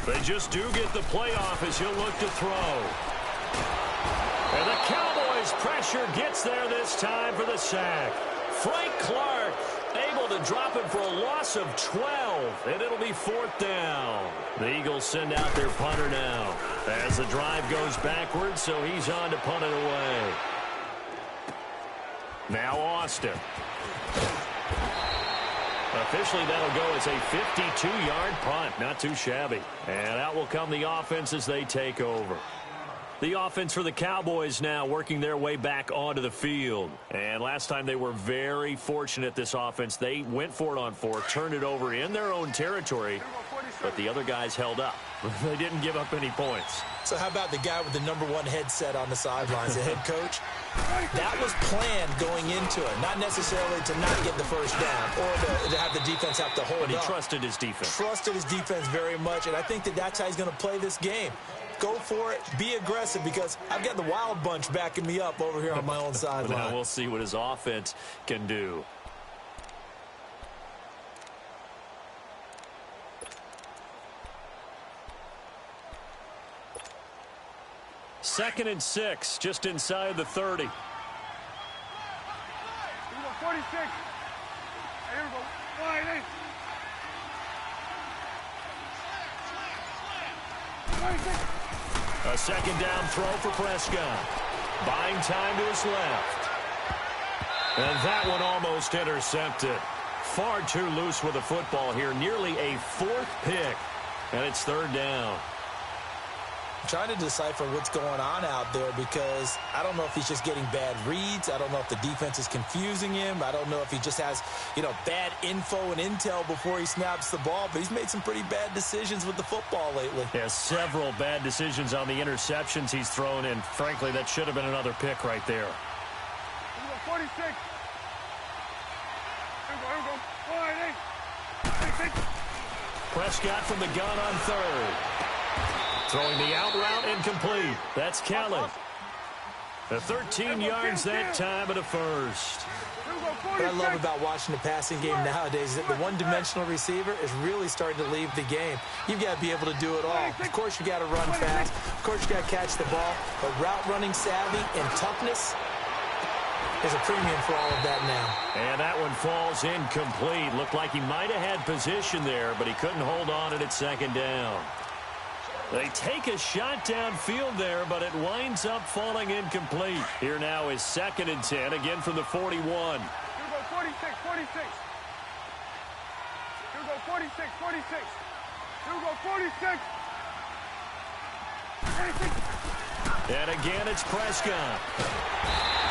They just do get the playoff as he'll look to throw. And the Cowboys' pressure gets there this time for the sack. Frank Clark able to drop him for a loss of 12, and it'll be 4th down. The Eagles send out their punter now as the drive goes backwards, so he's on to punt it away. Now Austin. Officially, that'll go as a 52-yard punt. Not too shabby. And out will come the offense as they take over. The offense for the Cowboys now working their way back onto the field. And last time they were very fortunate, this offense. They went for it on 4, turned it over in their own territory, but the other guys held up. They didn't give up any points. So how about the guy with the #1 headset on the sidelines, the head coach? That was planned going into it, not necessarily to not get the first down or to have the defense have to hold up. But he trusted his defense. Trusted his defense very much, and I think that's how he's going to play this game. Go for it. Be aggressive, because I've got the Wild Bunch backing me up over here on my own sideline. Now we'll see what his offense can do. Second and 6, just inside the 30. 46. Here we go. Wide eight. 46. A second down throw for Prescott. Buying time to his left. And that one almost intercepted. Far too loose with the football here. Nearly a 4th pick. And it's 3rd down. I'm trying to decipher what's going on out there, because I don't know if he's just getting bad reads. I don't know if the defense is confusing him. I don't know if he just has, bad info and intel before he snaps the ball. But he's made some pretty bad decisions with the football lately. Yeah, several bad decisions on the interceptions he's thrown in. Frankly, that should have been another pick right there. 46. Here we go. Wide eight. 46. Prescott from the gun on 3rd. Throwing the out route incomplete. That's Kelly. The 13 yards that time at a first. What I love about watching the passing game nowadays is that the one-dimensional receiver is really starting to leave the game. You've got to be able to do it all. Of course, you got to run fast. Of course, you got to catch the ball. But route running savvy and toughness is a premium for all of that now. And that one falls incomplete. Looked like he might have had position there, but he couldn't hold on it at 2nd down. They take a shot downfield there, but it winds up falling incomplete. Here now is 2nd and 10, again from the 41. Here we go, 46, 46. Here we go, 46, 46. Here we go, 46. 46. And again, it's Prescott.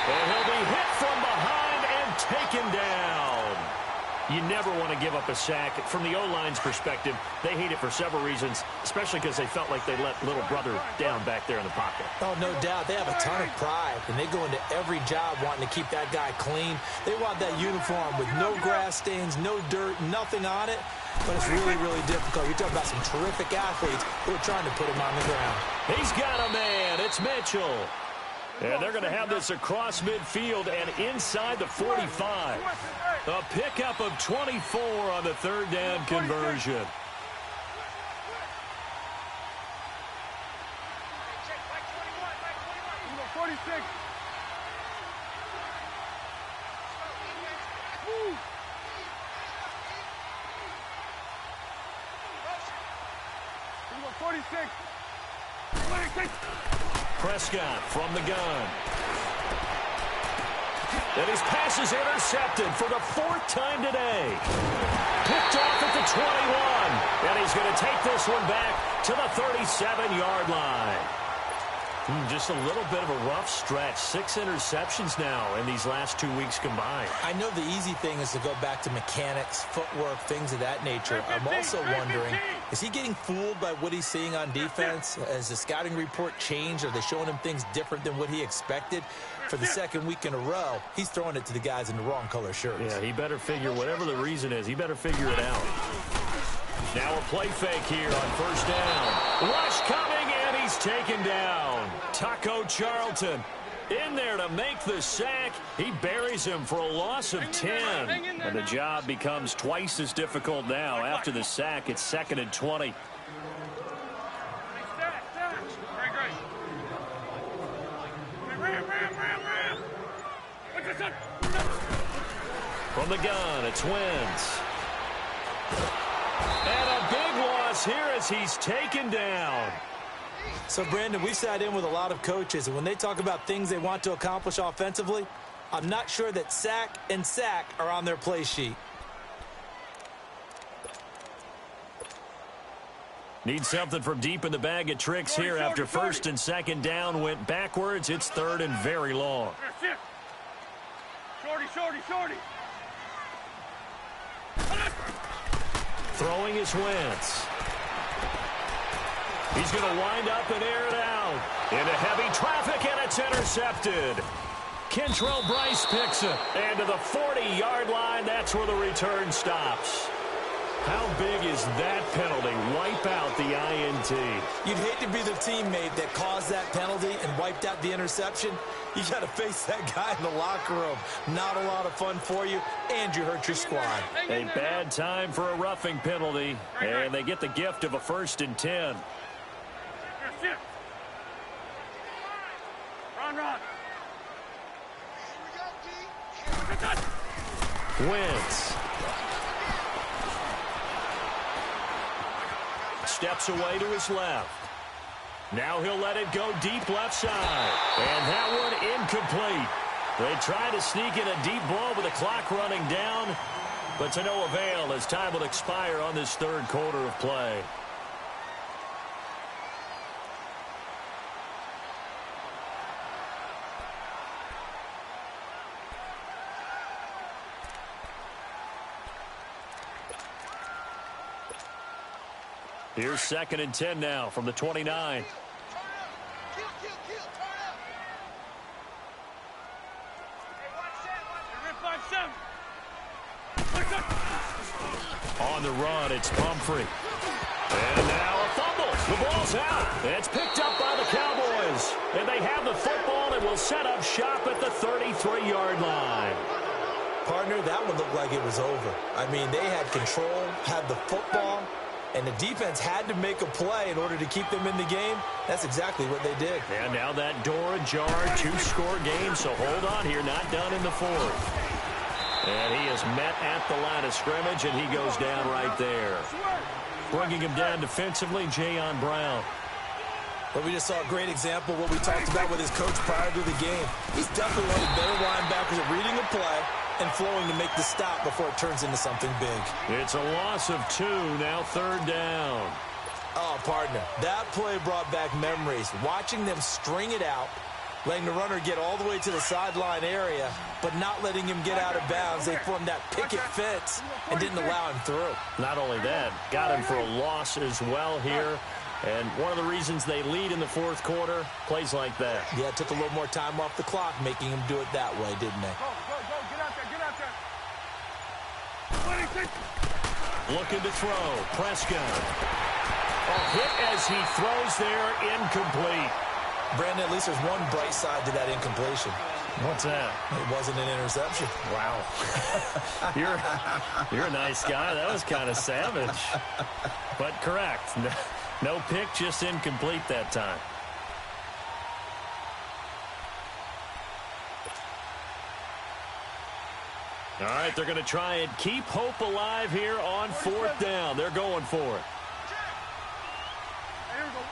And he'll be hit from behind and taken down. You never want to give up a sack. From the O-line's perspective, they hate it for several reasons, especially because they felt like they let little brother down back there in the pocket. Oh, no doubt. They have a ton of pride, and they go into every job wanting to keep that guy clean. They want that uniform with no grass stains, no dirt, nothing on it. But it's really, really difficult. You're talking about some terrific athletes who are trying to put him on the ground. He's got a man. It's Mitchell. And they're going to have this across midfield and inside the 45. A pickup of 24 on the 3rd down conversion. Prescott from the gun. And his pass is intercepted for the 4th time today. Picked off at the 21. And he's going to take this one back to the 37-yard line. Just a little bit of a rough stretch. 6 interceptions now in these last 2 weeks combined. I know the easy thing is to go back to mechanics, footwork, things of that nature. I'm also wondering, is he getting fooled by what he's seeing on defense? Has the scouting report changed? Are they showing him things different than what he expected? For the 2nd week in a row, he's throwing it to the guys in the wrong color shirts. Yeah, he better figure, whatever the reason is, he better figure it out. Now a play fake here on 1st down. Rush coming, and he's taken down. Taco Charlton in there to make the sack. He buries him for a loss of 10. And the job becomes twice as difficult now. After the sack, it's 2nd and 20. From the gun, it's Wentz. And a big loss here as he's taken down. So, Brandon, we sat in with a lot of coaches, and when they talk about things they want to accomplish offensively, I'm not sure that sack and sack are on their play sheet. Need something from deep in the bag of tricks here after first and second down went backwards. It's third and very long. Shorty. Throwing is Wentz. He's going to wind up and air it out. Into heavy traffic, and it's intercepted. Kentrell Bryce picks it. And to the 40-yard line, that's where the return stops. How big is that penalty? Wipe out the INT. You'd hate to be the teammate that caused that penalty and wiped out the interception. You got to face that guy in the locker room. Not a lot of fun for you, and you hurt your squad. A bad time for a roughing penalty, and they get the gift of a 1st and 10. Run. Wentz. Steps away to his left. Now he'll let it go deep left side. And that one incomplete. They try to sneak in a deep ball with the clock running down, but to no avail as time will expire on this third quarter of play. Here's 2nd and 10 now from the 29. On the run, it's Pumphrey. And now a fumble. The ball's out. It's picked up by the Cowboys. And they have the football and will set up shop at the 33-yard line. Partner, that one looked like it was over. I mean, they had control, had the football, and the defense had to make a play in order to keep them in the game. That's exactly what they did. And now that door ajar, 2-score game, so hold on here, not done in the 4th. And he is met at the line of scrimmage, and he goes down right there. Bringing him down defensively, Jayon Brown. But we just saw a great example of what we talked about with his coach prior to the game. He's definitely one of the better linebackers at reading a play and flowing to make the stop before it turns into something big. It's a loss of 2, now 3rd down. Oh, partner, that play brought back memories. Watching them string it out, letting the runner get all the way to the sideline area, but not letting him get out of bounds. They formed that picket fence and didn't allow him through. Not only that, got him for a loss as well here. And one of the reasons they lead in the 4th quarter, plays like that. Yeah, it took a little more time off the clock, making him do it that way, didn't they? Go, get out there. Looking to throw, Prescott. A hit as he throws there, incomplete. Brandon, at least there's one bright side to that incompletion. What's that? It wasn't an interception. Wow. You're a nice guy. That was kind of savage. But correct. No pick, just incomplete that time. All right, they're going to try and keep hope alive here on 4th down. They're going for it. Here we go.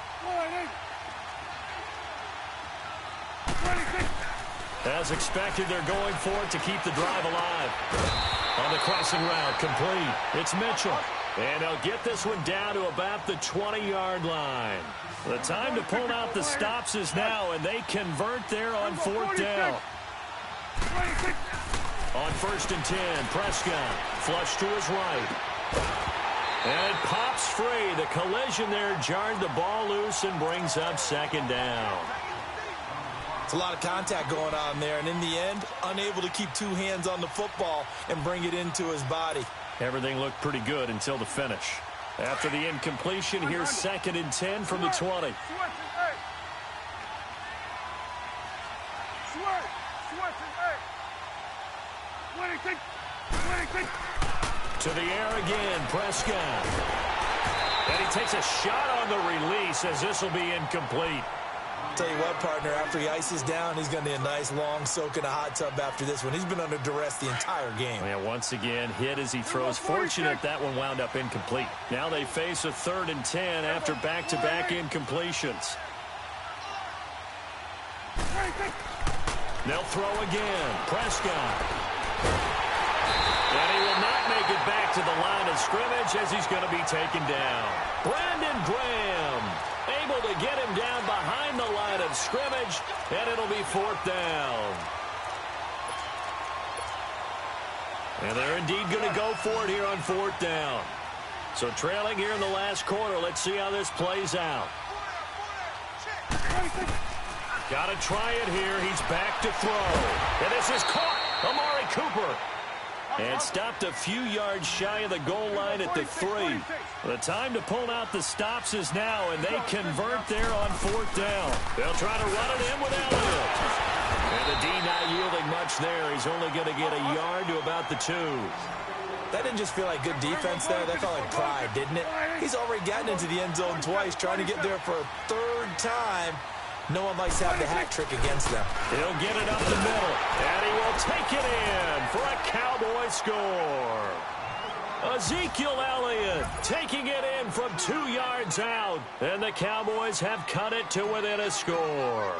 As expected, they're going for it to keep the drive alive. On the crossing route, complete. It's Mitchell. And they'll get this one down to about the 20-yard line. The time to pull out the stops is now, and they convert there on 4th down. On 1st and 10, Prescott flush to his right. And it pops free. The collision there jarred the ball loose and brings up 2nd down. It's a lot of contact going on there, and in the end, unable to keep 2 hands on the football and bring it into his body. Everything looked pretty good until the finish. After the incompletion, here's 2nd and 10 from the 20. To the air again, Prescott. And he takes a shot on the release as this will be incomplete. Tell you what, partner, after he ices down, he's going to need a nice long soak in a hot tub after this one. He's been under duress the entire game. Yeah, once again, hit as he throws. Fortunate that one wound up incomplete. Now they face a 3rd and 10 after back-to-back incompletions. They'll throw again. Prescott. And he will not make it back to the line of scrimmage as he's going to be taken down. Brandon Graham scrimmage, and it'll be 4th down. And they're indeed going to go for it here on 4th down. So trailing here in the last quarter. Let's see how this plays out. Got to try it here. He's back to throw. And this is caught. Amari Cooper. And stopped a few yards shy of the goal line at the 3. The time to pull out the stops is now, and they convert there on 4th down. They'll try to run it in with Elliott. And the D not yielding much there. He's only going to get a yard to about the 2. That didn't just feel like good defense there. That felt like pride, didn't it? He's already gotten into the end zone twice, trying to get there for a 3rd time. No one likes to have the hat trick against them. He'll get it up the middle, and he will take it in for a Cowboy score. Ezekiel Elliott taking it in from 2 yards out, and the Cowboys have cut it to within a score.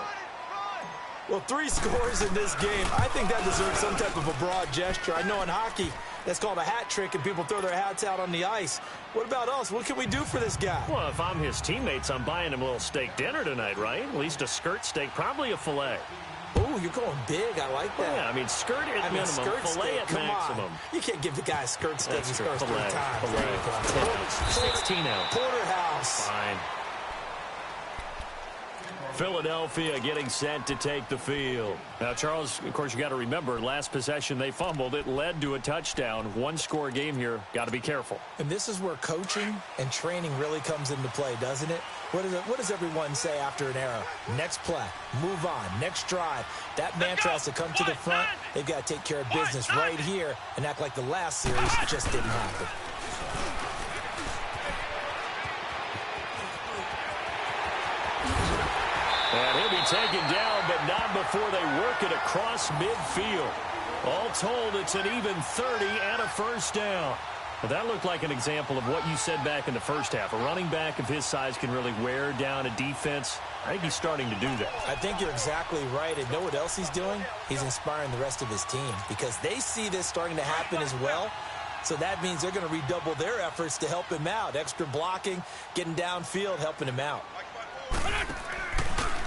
Well, 3 scores in this game. I think that deserves some type of a broad gesture. I know in hockey, that's called a hat trick, and people throw their hats out on the ice. What about us? What can we do for this guy? Well, if I'm his teammates, I'm buying him a little steak dinner tonight, right? At least a skirt steak, probably a filet. Oh, you're going big. I like that. Yeah, I mean, skirt at minimum, skirt filet steak, at come maximum. On. You can't give the guy a skirt steak. He scores 3 filet, times. filet. 16 ounce. Porterhouse. Fine. Philadelphia getting set to take the field. Now, Charles, of course, you got to remember, last possession they fumbled. It led to a touchdown. 1-score game here. Got to be careful. And this is where coaching and training really comes into play, doesn't it? What does everyone say after an error? Next play, move on, next drive. That mantra has to come to the front. They've got to take care of business right here and act like the last series just didn't happen. And he'll be taken down, but not before they work it across midfield. All told, it's an even 30 and a 1st down. Well, that looked like an example of what you said back in the first half. A running back of his size can really wear down a defense. I think he's starting to do that. I think you're exactly right. And know what else he's doing? He's inspiring the rest of his team because they see this starting to happen as well. So that means they're going to redouble their efforts to help him out. Extra blocking, getting downfield, helping him out.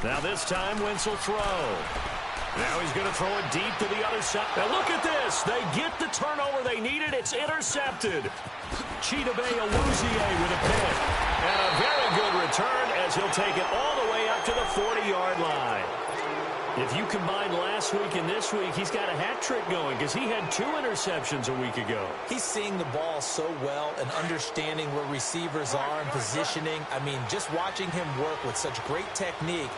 Now this time, Wentz will throw. Now he's going to throw it deep to the other side. Now look at this. They get the turnover they needed. It's intercepted. Chidobe Awuzie with a pick. And a very good return as he'll take it all the way up to the 40-yard line. If you combine last week and this week, he's got a hat trick going because he had 2 interceptions a week ago. He's seeing the ball so well and understanding where receivers are and positioning. I mean, just watching him work with such great technique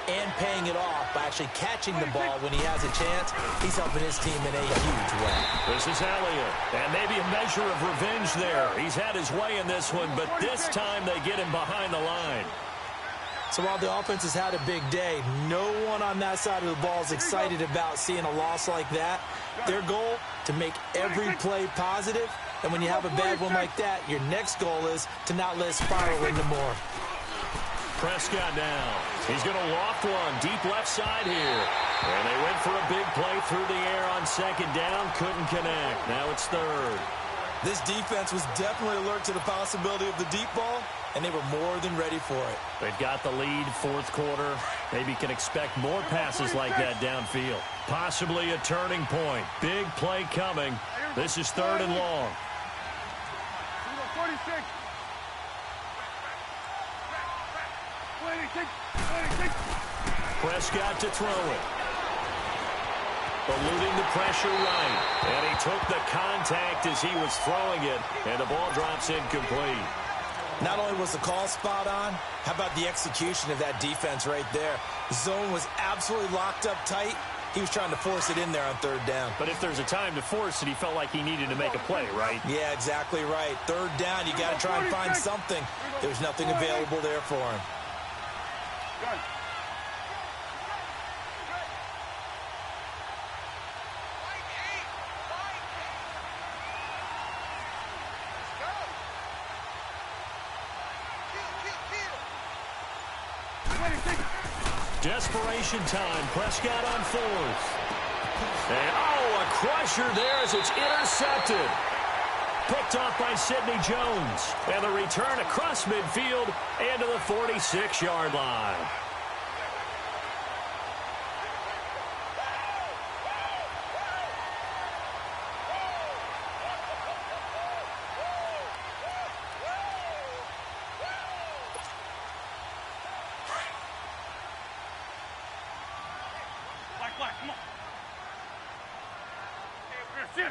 and paying it off by actually catching the ball when he has a chance, he's helping his team in a huge way. This is Elliott, and maybe a measure of revenge there. He's had his way in this one, but this time they get him behind the line. So while the offense has had a big day, no one on that side of the ball is excited about seeing a loss like that. Their goal, to make every play positive, and when you have a bad one like that, your next goal is to not let it spiral into more. Prescott now. He's going to loft one deep left side here. And they went for a big play through the air on 2nd down. Couldn't connect. Now it's 3rd. This defense was definitely alert to the possibility of the deep ball, and they were more than ready for it. They've got the lead 4th quarter. Maybe can expect more passes like that downfield. Possibly a turning point. Big play coming. This is 3rd and long. 46. 26. Prescott to throw it. Eluding the pressure right. And he took the contact as he was throwing it. And the ball drops incomplete. Not only was the call spot on, how about the execution of that defense right there? The zone was absolutely locked up tight. He was trying to force it in there on 3rd down. But if there's a time to force it, he felt like he needed to make a play, right? Yeah, exactly right. 3rd down, you got to try and find something. There's nothing available there for him. Good. Desperation time. Prescott on 4th. And, oh, a crusher there as it's intercepted. Picked off by Sidney Jones. And the return across midfield and to the 46-yard line. Black, come on. Sit.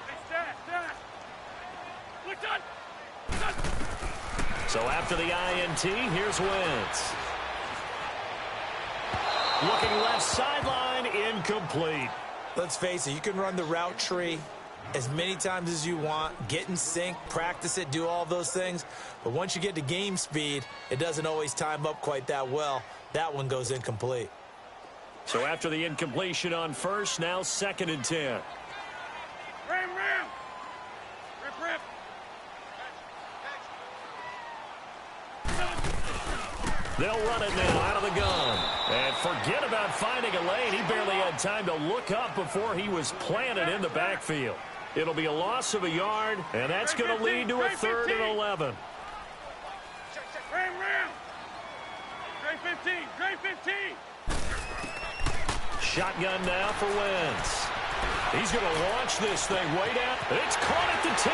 Hey, stand. Look done. So after the INT, here's Wentz. Looking left sideline, incomplete. Let's face it, you can run the route tree as many times as you want, get in sync, practice it, do all those things. But once you get to game speed, it doesn't always time up quite that well. That one goes incomplete. So after the incompletion on first, now 2nd and 10. Ram. Rip. They'll run it now out of the gun. And forget about finding a lane. He barely had time to look up before he was planted in the backfield. It'll be a loss of a yard, and that's going to lead to a 3rd and 11. Ram. Great 15. Shotgun now for Wentz. He's going to launch this thing way down. It's caught at the 10.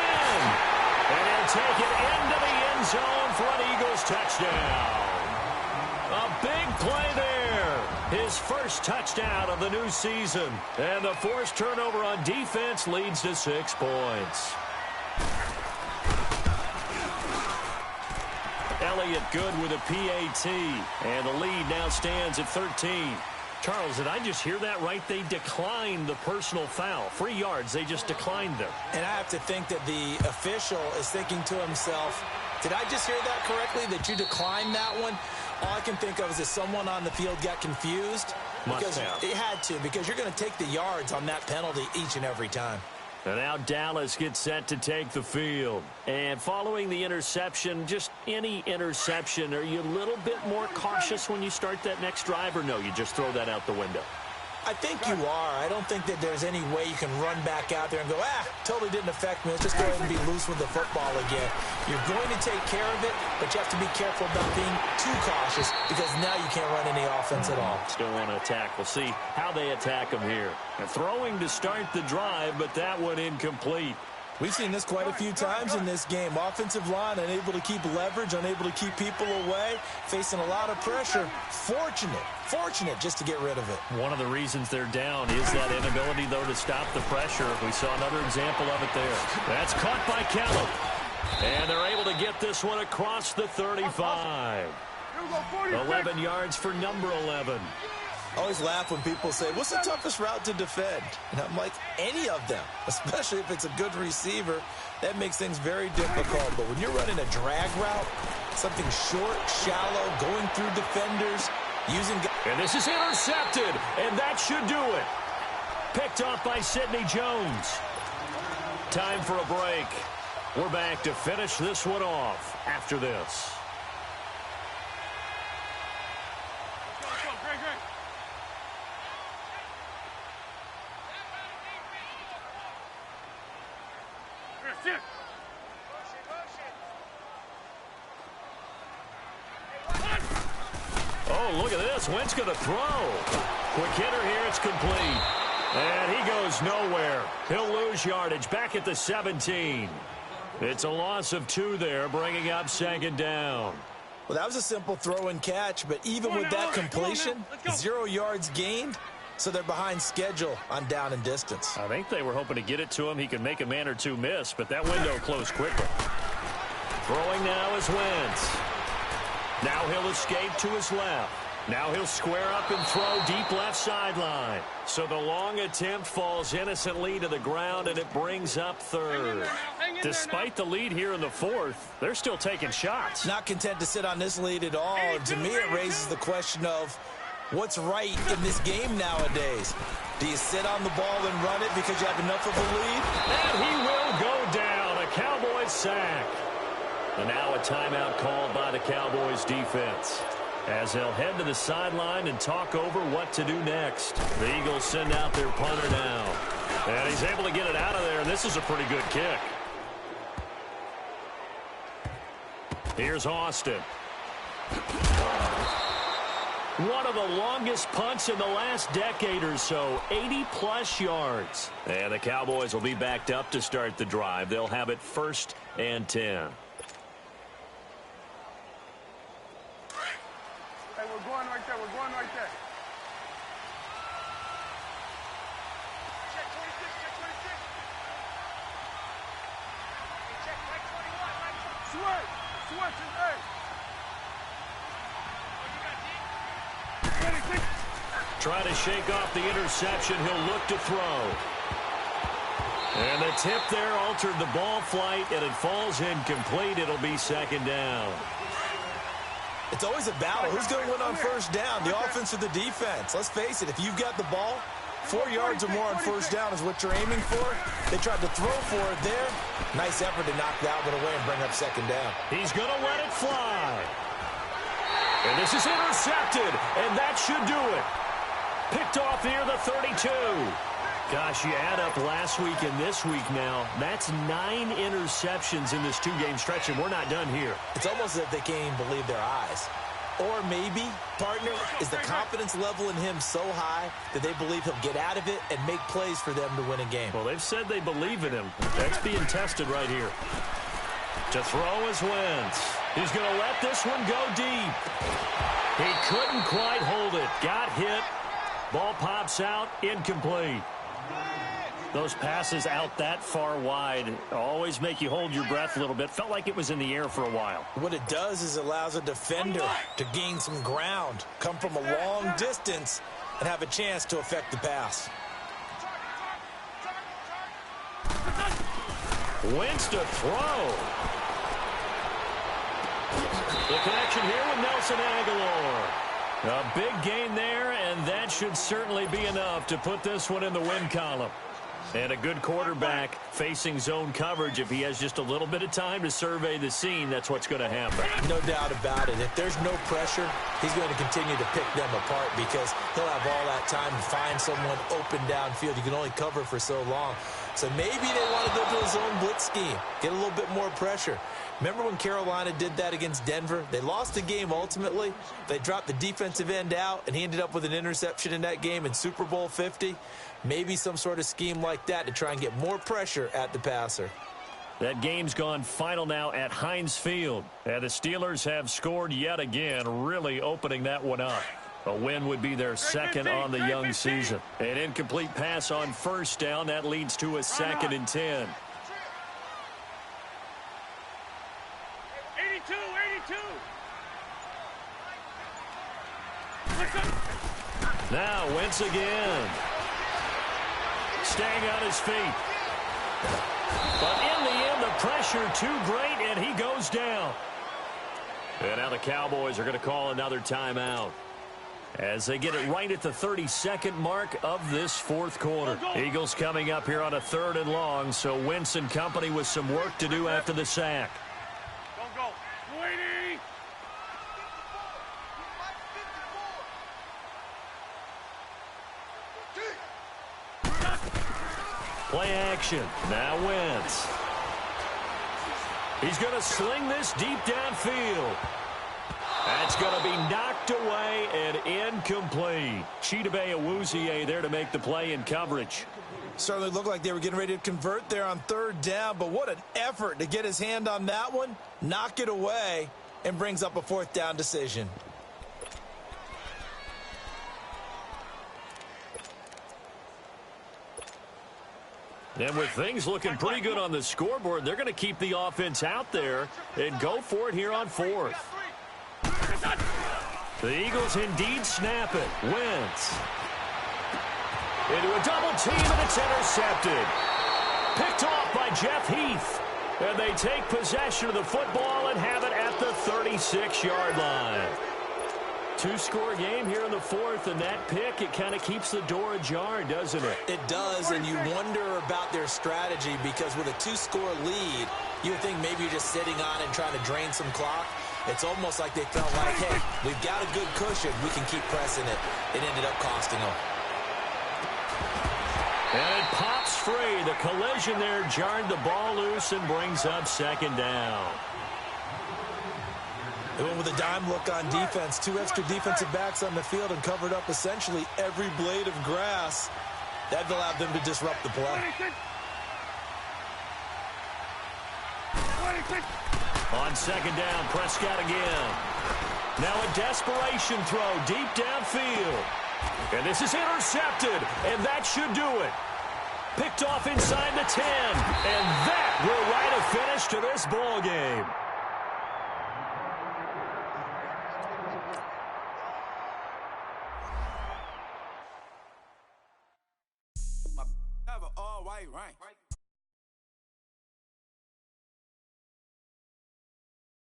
And he'll take it into the end zone for an Eagles touchdown. A big play there. His first touchdown of the new season. And the forced turnover on defense leads to 6 points. Elliott good with a PAT. And the lead now stands at 13. Charles, did I just hear that right? They declined the personal foul. 3 yards, they just declined them. And I have to think that the official is thinking to himself, did I just hear that correctly, that you declined that one? All I can think of is that someone on the field got confused. Because it had to, because you're going to take the yards on that penalty each and every time. And now Dallas gets set to take the field. And following the interception, just any interception, are you a little bit more cautious when you start that next drive, or no, you just throw that out the window? I think you are. I don't think that there's any way you can run back out there and go, totally didn't affect me. Let's just go ahead and be loose with the football again. You're going to take care of it, but you have to be careful about being too cautious because now you can't run any offense at all. Still want to attack. We'll see how they attack them here. And throwing to start the drive, but that one incomplete. We've seen this quite a few times in this game. Offensive line unable to keep leverage, unable to keep people away, facing a lot of pressure. Fortunate just to get rid of it. One of the reasons they're down is that inability, though, to stop the pressure. We saw another example of it there. That's caught by Kelly. And they're able to get this one across the 35. 11 yards for number 11. I always laugh when people say, what's the toughest route to defend? And I'm like, any of them, especially if it's a good receiver. That makes things very difficult. But when you're running a drag route, something short, shallow, going through defenders, using... And this is intercepted, and that should do it. Picked off by Sidney Jones. Time for a break. We're back to finish this one off after this. Oh, look at this. Wentz going to throw. Quick hitter here. It's complete. And he goes nowhere. He'll lose yardage back at the 17. It's a loss of 2 there, bringing up 2nd down. Well, that was a simple throw and catch, but even with that completion, 0 yards gained, so they're behind schedule on down and distance. I think they were hoping to get it to him. He could make a man or 2 miss, but that window closed quickly. Throwing now is Wentz. Now he'll escape to his left. Now he'll square up and throw deep left sideline. So the long attempt falls innocently to the ground, and it brings up 3rd. Despite the lead here in the 4th, they're still taking shots. Not content to sit on this lead at all. To me, it raises the question of what's right in this game nowadays. Do you sit on the ball and run it because you have enough of a lead? And he will go down. A Cowboys sack. And now a timeout called by the Cowboys defense, as they'll head to the sideline and talk over what to do next. The Eagles send out their punter now. And he's able to get it out of there, and this is a pretty good kick. Here's Austin. One of the longest punts in the last decade or so, 80-plus yards. And the Cowboys will be backed up to start the drive. They'll have it 1st and 10. Hey, we're going right there. Trying to shake off the interception. He'll look to throw. And the tip there altered the ball flight, and it falls incomplete. It'll be second down. It's always a battle. Who's going to win on first down, the offense or the defense? Let's face it, if you've got the ball, 4 yards or more on first down is what you're aiming for. They tried to throw for it there. Nice effort to knock that one away and bring up second down. He's going to let it fly. And this is intercepted, and that should do it. Picked off near the 32. Gosh, you add up last week and this week now, that's 9 interceptions in this 2-game stretch, and we're not done here. It's almost as if they can't even believe their eyes. Or maybe, partner, is the confidence level in him so high that they believe he'll get out of it and make plays for them to win a game. Well, they've said they believe in him. That's being tested right here. To throw is Wentz. He's going to let this one go deep. He couldn't quite hold it. Got hit. Ball pops out. Incomplete. Those passes out that far wide always make you hold your breath a little bit. Felt like it was in the air for a while. What it does is it allows a defender to gain some ground, come from a long distance, and have a chance to affect the pass. Wentz to throw. The connection here with Nelson Aguilar. A big gain there, and that should certainly be enough to put this one in the win column. And a good quarterback facing zone coverage. If he has just a little bit of time to survey the scene, that's what's going to happen. No doubt about it. If there's no pressure, he's going to continue to pick them apart because he'll have all that time to find someone open downfield. You can only cover for so long. So maybe they want to go to a zone blitz scheme, get a little bit more pressure. Remember when Carolina did that against Denver? They lost the game ultimately. They dropped the defensive end out, and he ended up with an interception in that game in Super Bowl 50. Maybe some sort of scheme like that to try and get more pressure at the passer. That game's gone final now at Heinz Field. And the Steelers have scored yet again, really opening that one up. A win would be their second on the young season. An incomplete pass on first down. That leads to a 2nd and 10. 82. Now Wentz again. Staying on his feet. But in the end, the pressure too great, and he goes down. And now the Cowboys are going to call another timeout as they get it right at the 32nd mark of this 4th quarter. Eagles coming up here on a 3rd and long, so Wentz and company with some work to do after the sack. Go. 80. Play action. Now Wentz. He's going to sling this deep downfield. That's going to be knocked away and incomplete. Chidobe Awuzie there to make the play in coverage. Certainly looked like they were getting ready to convert there on 3rd down, but what an effort to get his hand on that one, knock it away, and brings up a 4th down decision. And with things looking pretty good on the scoreboard, they're going to keep the offense out there and go for it here on 4th. The Eagles indeed snap it. Wentz. Into a double team, and it's intercepted. Picked off by Jeff Heath. And they take possession of the football and have it at the 36-yard line. 2-score game here in the 4th, and that pick, it kind of keeps the door ajar, doesn't it? It does, and you wonder about their strategy because with a 2-score lead, you would think maybe you're just sitting on it and trying to drain some clock. It's almost like they felt like, hey, we've got a good cushion. We can keep pressing it. It ended up costing them. And it pops free. The collision there jarred the ball loose and brings up 2nd down. They went with a dime look on defense. 2 extra defensive backs on the field and covered up essentially every blade of grass. That allowed them to disrupt the play. On 2nd down, Prescott again. Now a desperation throw deep downfield. And this is intercepted, and that should do it. Picked off inside the 10, and that will write a finish to this ball game. all white, right?